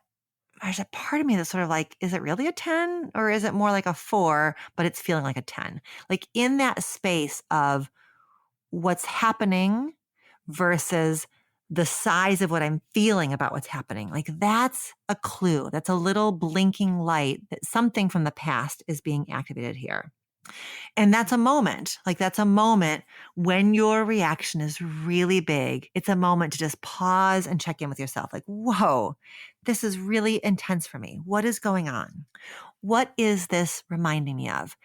there's a part of me that's sort of like, is it really a 10 or is it more like a 4, but it's feeling like a 10? Like in that space of what's happening versus the size of what I'm feeling about what's happening. Like that's a clue. That's a little blinking light that something from the past is being activated here. And that's a moment. Like that's a moment when your reaction is really big. It's a moment to just pause and check in with yourself. Like, whoa, this is really intense for me. What is going on? What is this reminding me of?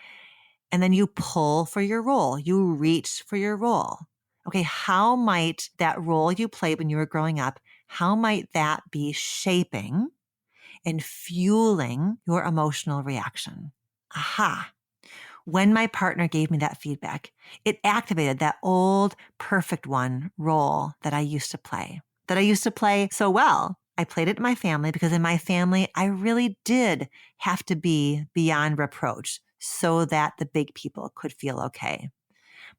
And then you pull for your role. You reach for your role. Okay, how might that role you played when you were growing up, how might that be shaping and fueling your emotional reaction? Aha. When my partner gave me that feedback, it activated that old perfect one role that I used to play so well. I played it in my family because in my family, I really did have to be beyond reproach so that the big people could feel okay.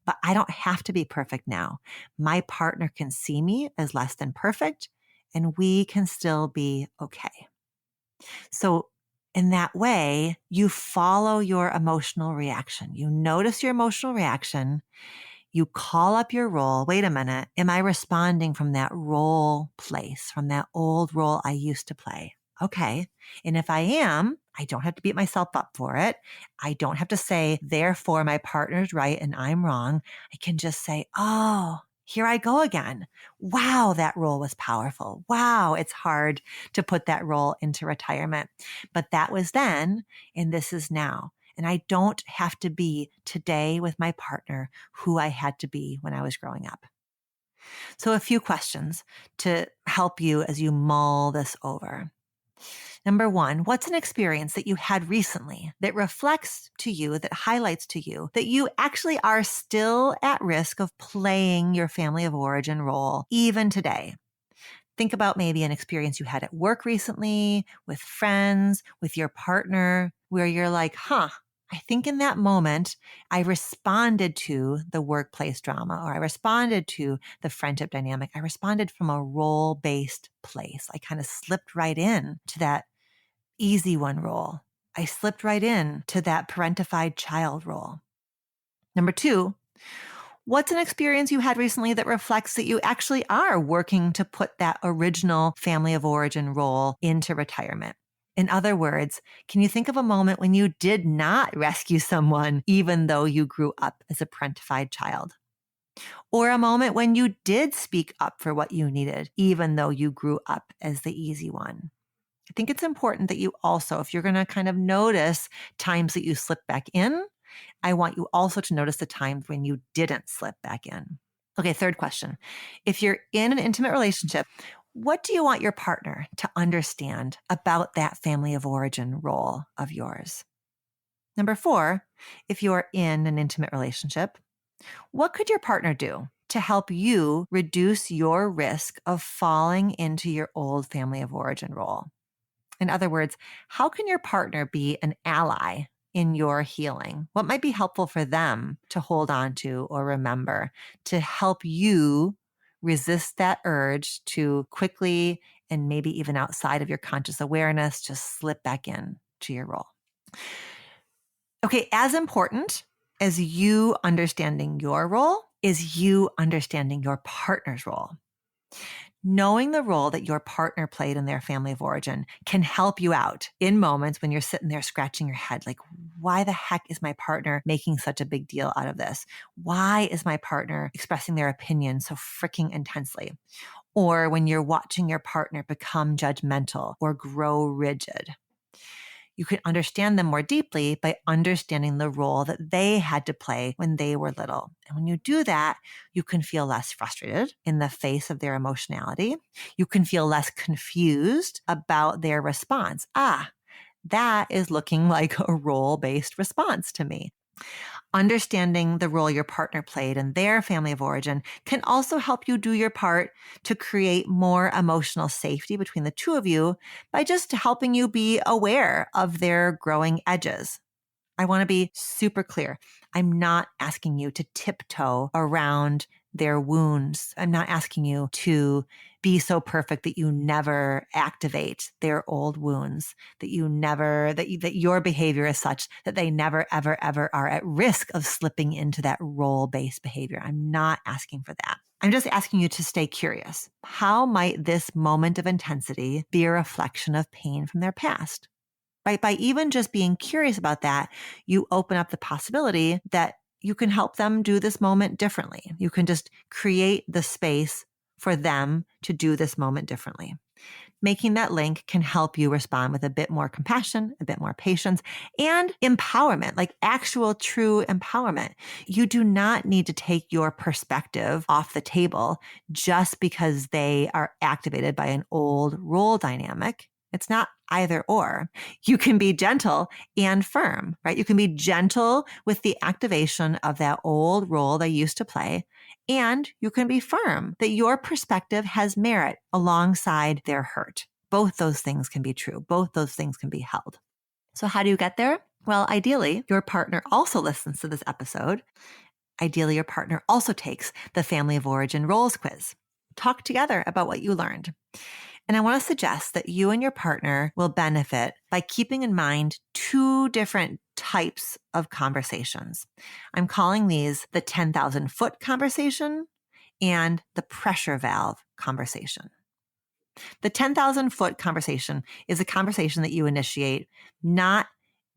But I don't have to be perfect now. My partner can see me as less than perfect and we can still be okay. So in that way, you follow your emotional reaction. You notice your emotional reaction. You call up your role. Wait a minute. Am I responding from that role place, from that old role I used to play? Okay. And if I am, I don't have to beat myself up for it. I don't have to say, therefore, my partner's right and I'm wrong. I can just say, oh, here I go again. Wow, that role was powerful. Wow, it's hard to put that role into retirement. But that was then, and this is now. And I don't have to be today with my partner who I had to be when I was growing up. So a few questions to help you as you mull this over. Number one, what's an experience that you had recently that reflects to you, that highlights to you that you actually are still at risk of playing your family of origin role even today? Think about maybe an experience you had at work recently, with friends, with your partner, where you're like, I think in that moment, I responded to the workplace drama, or I responded to the friendship dynamic. I responded from a role-based place. I kind of slipped right in to that easy one role. I slipped right in to that parentified child role. Number two, what's an experience you had recently that reflects that you actually are working to put that original family of origin role into retirement? In other words, can you think of a moment when you did not rescue someone even though you grew up as a parentified child? Or a moment when you did speak up for what you needed even though you grew up as the easy one? I think it's important that you also, if you're going to kind of notice times that you slip back in, I want you also to notice the times when you didn't slip back in. Okay, third question. If you're in an intimate relationship, what do you want your partner to understand about that family of origin role of yours? Number four, if you're in an intimate relationship, what could your partner do to help you reduce your risk of falling into your old family of origin role? In other words, how can your partner be an ally in your healing? What might be helpful for them to hold on to or remember to help you resist that urge to quickly and maybe even outside of your conscious awareness, just slip back in to your role? Okay, as important as you understanding your role is you understanding your partner's role. Knowing the role that your partner played in their family of origin can help you out in moments when you're sitting there scratching your head, like, why the heck is my partner making such a big deal out of this? Why is my partner expressing their opinion so freaking intensely? Or when you're watching your partner become judgmental or grow rigid. You can understand them more deeply by understanding the role that they had to play when they were little. And when you do that, you can feel less frustrated in the face of their emotionality. You can feel less confused about their response. That is looking like a role-based response to me. Understanding the role your partner played in their family of origin can also help you do your part to create more emotional safety between the two of you by just helping you be aware of their growing edges. I want to be super clear. I'm not asking you to tiptoe around their wounds. I'm not asking you to be so perfect that you never activate their old wounds, that your behavior is such that they never, ever, ever are at risk of slipping into that role-based behavior. I'm not asking for that. I'm just asking you to stay curious. How might this moment of intensity be a reflection of pain from their past? By even just being curious about that, you open up the possibility that you can help them do this moment differently. You can just create the space for them to do this moment differently. Making that link can help you respond with a bit more compassion, a bit more patience, and empowerment, like actual true empowerment. You do not need to take your perspective off the table just because they are activated by an old role dynamic. It's not either or. You can be gentle and firm, right? You can be gentle with the activation of that old role they used to play, and you can be firm that your perspective has merit alongside their hurt. Both those things can be true. Both those things can be held. So how do you get there? Well, ideally, your partner also listens to this episode. Ideally, your partner also takes the Family of Origin Roles quiz. Talk together about what you learned. And I want to suggest that you and your partner will benefit by keeping in mind two different types of conversations. I'm calling these the 10,000 foot conversation and the pressure valve conversation. The 10,000 foot conversation is a conversation that you initiate not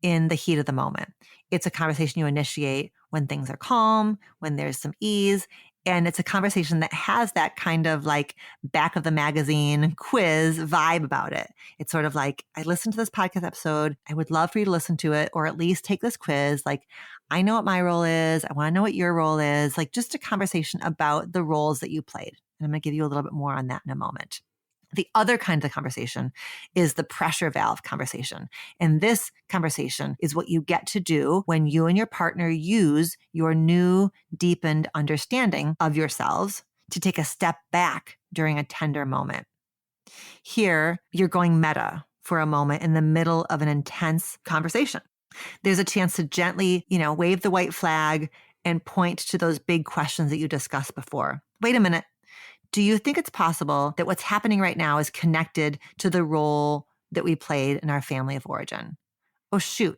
in the heat of the moment. It's a conversation you initiate when things are calm, when there's some ease. And it's a conversation that has that kind of like back of the magazine quiz vibe about it. It's sort of like, I listened to this podcast episode. I would love for you to listen to it or at least take this quiz. Like, I know what my role is. I want to know what your role is. Like just a conversation about the roles that you played. And I'm going to give you a little bit more on that in a moment. The other kind of conversation is the pressure valve conversation. And this conversation is what you get to do when you and your partner use your new deepened understanding of yourselves to take a step back during a tender moment. Here, you're going meta for a moment in the middle of an intense conversation. There's a chance to gently, wave the white flag and point to those big questions that you discussed before. Wait a minute. Do you think it's possible that what's happening right now is connected to the role that we played in our family of origin? Oh, shoot.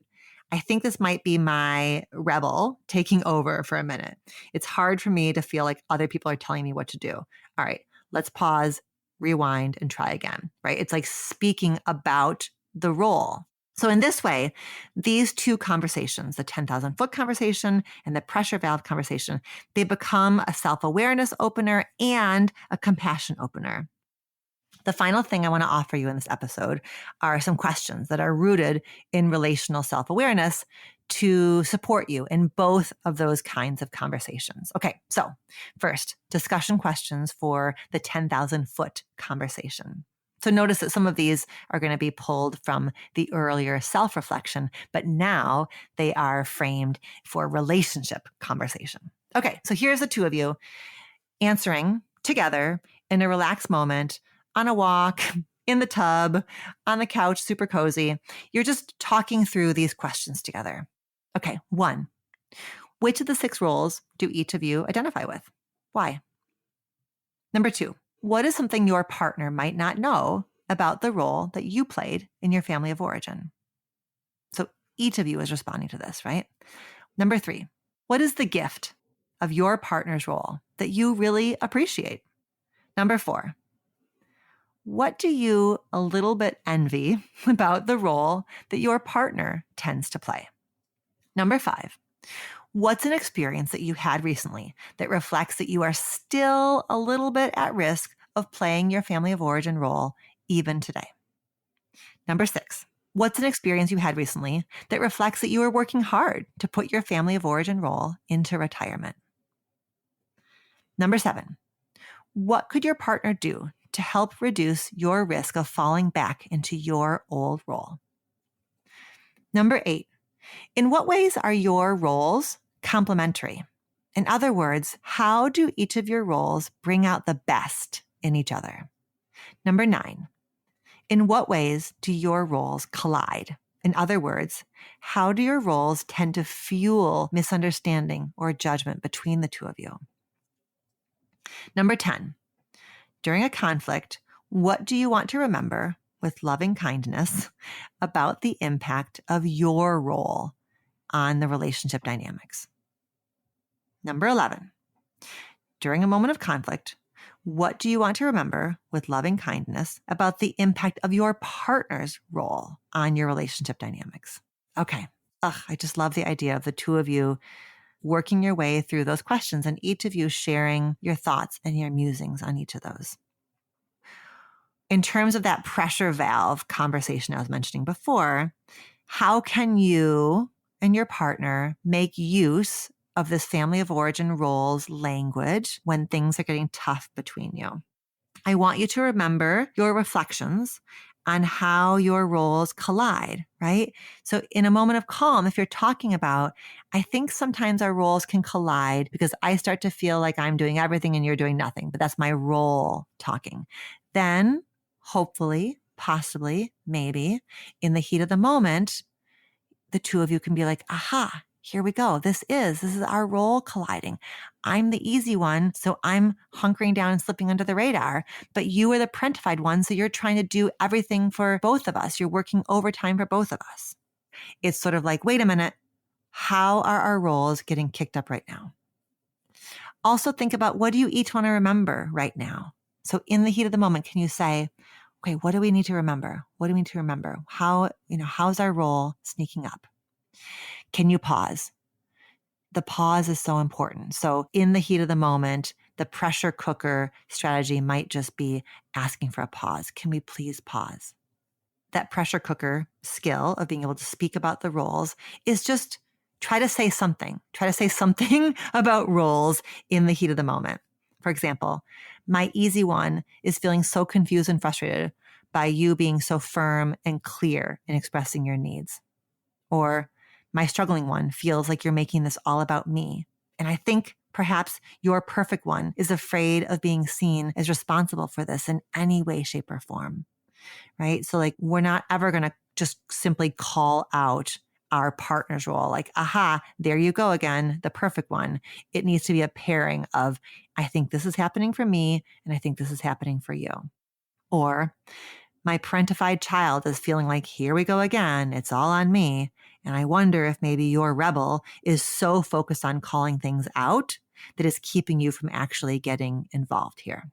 I think this might be my rebel taking over for a minute. It's hard for me to feel like other people are telling me what to do. All right, let's pause, rewind, and try again, right? It's like speaking about the role. So in this way, these two conversations, the 10,000 foot conversation and the pressure valve conversation, they become a self-awareness opener and a compassion opener. The final thing I want to offer you in this episode are some questions that are rooted in relational self-awareness to support you in both of those kinds of conversations. Okay, so first, discussion questions for the 10,000 foot conversation. So notice that some of these are going to be pulled from the earlier self-reflection, but now they are framed for relationship conversation. Okay, so here's the two of you answering together in a relaxed moment on a walk, in the tub, on the couch, super cozy. You're just talking through these questions together. Okay, 1. Which of the 6 roles do each of you identify with? Why? Number 2, what is something your partner might not know about the role that you played in your family of origin? So each of you is responding to this, right? Number 3, what is the gift of your partner's role that you really appreciate? Number 4, what do you a little bit envy about the role that your partner tends to play? Number 5, what's an experience that you had recently that reflects that you are still a little bit at risk of playing your family of origin role even today? Number 6, what's an experience you had recently that reflects that you are working hard to put your family of origin role into retirement? Number 7, what could your partner do to help reduce your risk of falling back into your old role? Number 8, in what ways are your roles complementary? In other words, how do each of your roles bring out the best in each other? Number 9, in what ways do your roles collide? In other words, how do your roles tend to fuel misunderstanding or judgment between the two of you? Number 10, during a conflict, what do you want to remember with loving kindness about the impact of your role on the relationship dynamics? Number 11, during a moment of conflict, what do you want to remember with loving kindness about the impact of your partner's role on your relationship dynamics? Okay. I just love the idea of the two of you working your way through those questions and each of you sharing your thoughts and your musings on each of those. In terms of that pressure valve conversation I was mentioning before, how can you and your partner make use of this family of origin roles language when things are getting tough between you? I want you to remember your reflections on how your roles collide, right? So in a moment of calm, if you're talking about, I think sometimes our roles can collide because I start to feel like I'm doing everything and you're doing nothing, but that's my role talking. Then hopefully, possibly, maybe in the heat of the moment, the two of you can be like, aha, here we go. This is our role colliding. I'm the easy one, so I'm hunkering down and slipping under the radar, but you are the parentified one, so you're trying to do everything for both of us. You're working overtime for both of us. It's sort of like, wait a minute, how are our roles getting kicked up right now? Also think about, what do you each want to remember right now? So in the heat of the moment, can you say, okay, what do we need to remember? What do we need to remember? How's our role sneaking up? Can you pause? The pause is so important. So in the heat of the moment, the pressure cooker strategy might just be asking for a pause. Can we please pause? That pressure cooker skill of being able to speak about the roles is just try to say something. Try to say something about roles in the heat of the moment. For example, my easy one is feeling so confused and frustrated by you being so firm and clear in expressing your needs. Or my struggling one feels like you're making this all about me. And I think perhaps your perfect one is afraid of being seen as responsible for this in any way, shape, or form, right? So like, we're not ever going to just simply call out our partner's role. Like, aha, there you go again, the perfect one. It needs to be a pairing of, I think this is happening for me, and I think this is happening for you. Or my parentified child is feeling like, here we go again, it's all on me. And I wonder if maybe your rebel is so focused on calling things out that it's keeping you from actually getting involved here,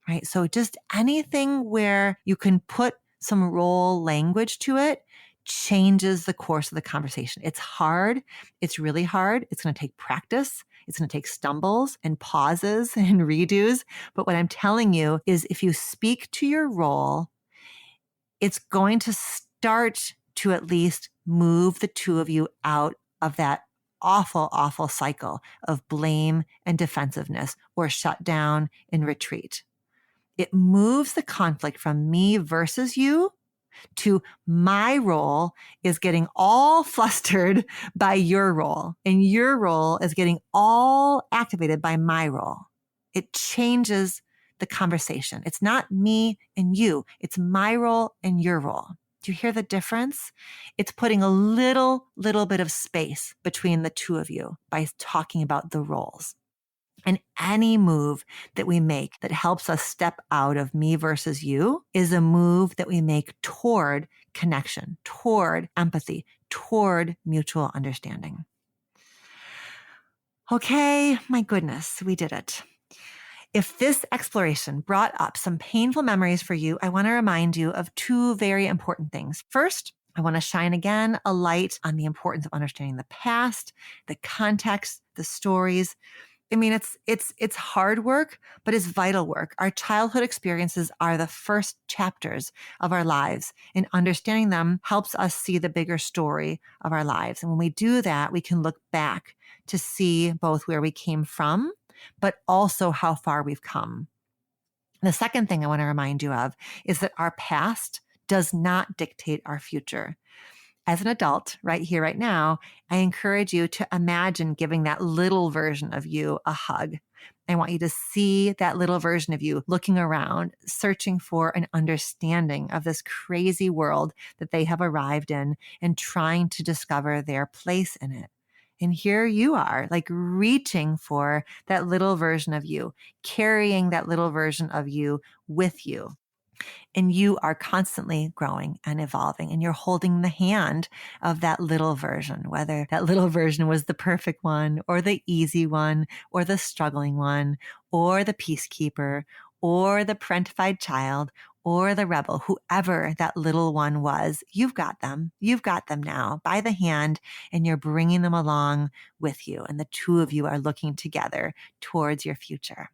right? So just anything where you can put some role language to it changes the course of the conversation. It's hard. It's really hard. It's going to take practice. It's going to take stumbles and pauses and redos. But what I'm telling you is, if you speak to your role, it's going to start to at least move the two of you out of that awful, awful cycle of blame and defensiveness, or shut down and retreat. It moves the conflict from me versus you to my role is getting all flustered by your role, and your role is getting all activated by my role. It changes the conversation. It's not me and you. It's my role and your role. Do you hear the difference? It's putting a little bit of space between the two of you by talking about the roles. And any move that we make that helps us step out of me versus you is a move that we make toward connection, toward empathy, toward mutual understanding. Okay, my goodness, we did it. If this exploration brought up some painful memories for you, I want to remind you of two very important things. First, I want to shine again a light on the importance of understanding the past, the context, the stories. I mean, it's hard work, but it's vital work. Our childhood experiences are the first chapters of our lives, and understanding them helps us see the bigger story of our lives. And when we do that, we can look back to see both where we came from, but also how far we've come. The second thing I want to remind you of is that our past does not dictate our future. As an adult, right here, right now, I encourage you to imagine giving that little version of you a hug. I want you to see that little version of you looking around, searching for an understanding of this crazy world that they have arrived in and trying to discover their place in it. And here you are, like reaching for that little version of you, carrying that little version of you with you. And you are constantly growing and evolving, and you're holding the hand of that little version, whether that little version was the perfect one or the easy one or the struggling one or the peacekeeper or the parentified child or the rebel, whoever that little one was. You've got them. You've got them now by the hand, and you're bringing them along with you. And the two of you are looking together towards your future.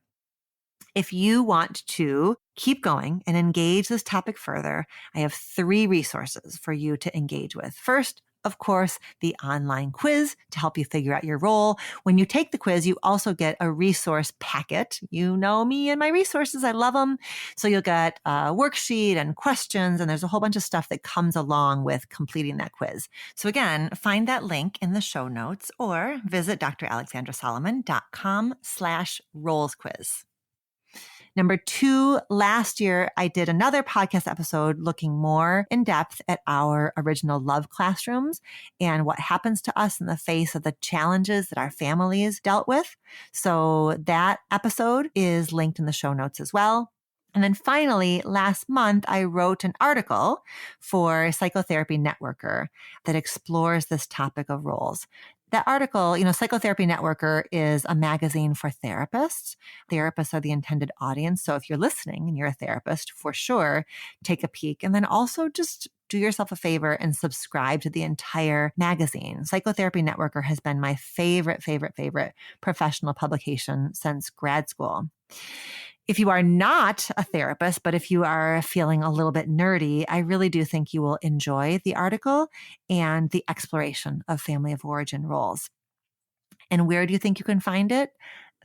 If you want to keep going and engage this topic further, I have 3 resources for you to engage with. First, of course, the online quiz to help you figure out your role. When you take the quiz, you also get a resource packet. You know me and my resources. I love them. So you'll get a worksheet and questions, and there's a whole bunch of stuff that comes along with completing that quiz. So again, find that link in the show notes or visit dralexandrasolomon.com/rolesquiz. Number 2, last year, I did another podcast episode looking more in depth at our original love classrooms and what happens to us in the face of the challenges that our families dealt with. So that episode is linked in the show notes as well. And then finally, last month, I wrote an article for Psychotherapy Networker that explores this topic of roles. That article, Psychotherapy Networker is a magazine for therapists. Therapists are the intended audience. So if you're listening and you're a therapist, for sure, take a peek. And then also just do yourself a favor and subscribe to the entire magazine. Psychotherapy Networker has been my favorite professional publication since grad school. If you are not a therapist, but if you are feeling a little bit nerdy, I really do think you will enjoy the article and the exploration of family of origin roles. And where do you think you can find it?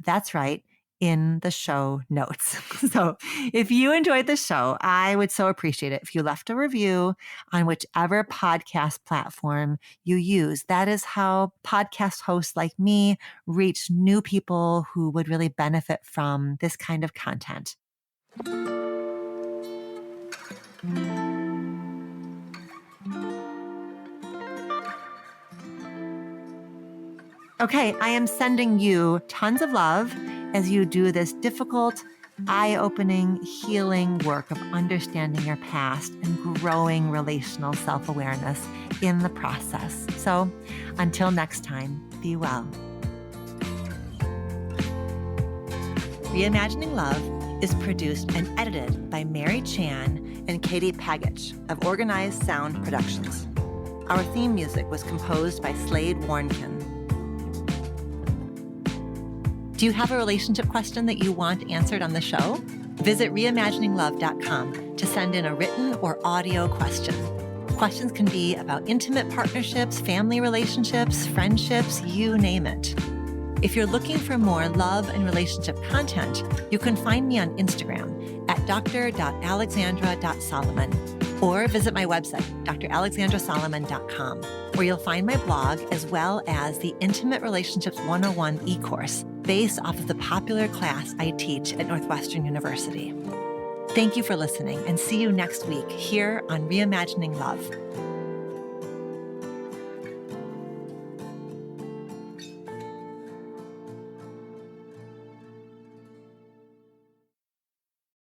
That's right, in the show notes. So if you enjoyed the show, I would so appreciate it if you left a review on whichever podcast platform you use. That is how podcast hosts like me reach new people who would really benefit from this kind of content. Okay, I am sending you tons of love as you do this difficult, eye-opening, healing work of understanding your past and growing relational self-awareness in the process. So until next time, be well. Reimagining Love is produced and edited by Mary Chan and Katie Pagich of Organized Sound Productions. Our theme music was composed by Slade Warnkin. Do you have a relationship question that you want answered on the show? Visit reimagininglove.com to send in a written or audio question. Questions can be about intimate partnerships, family relationships, friendships, you name it. If you're looking for more love and relationship content, you can find me on Instagram at dr.alexandra.solomon or visit my website, dralexandrasolomon.com, where you'll find my blog as well as the Intimate Relationships 101 e-course based off of the popular class I teach at Northwestern University. Thank you for listening, and see you next week here on Reimagining Love.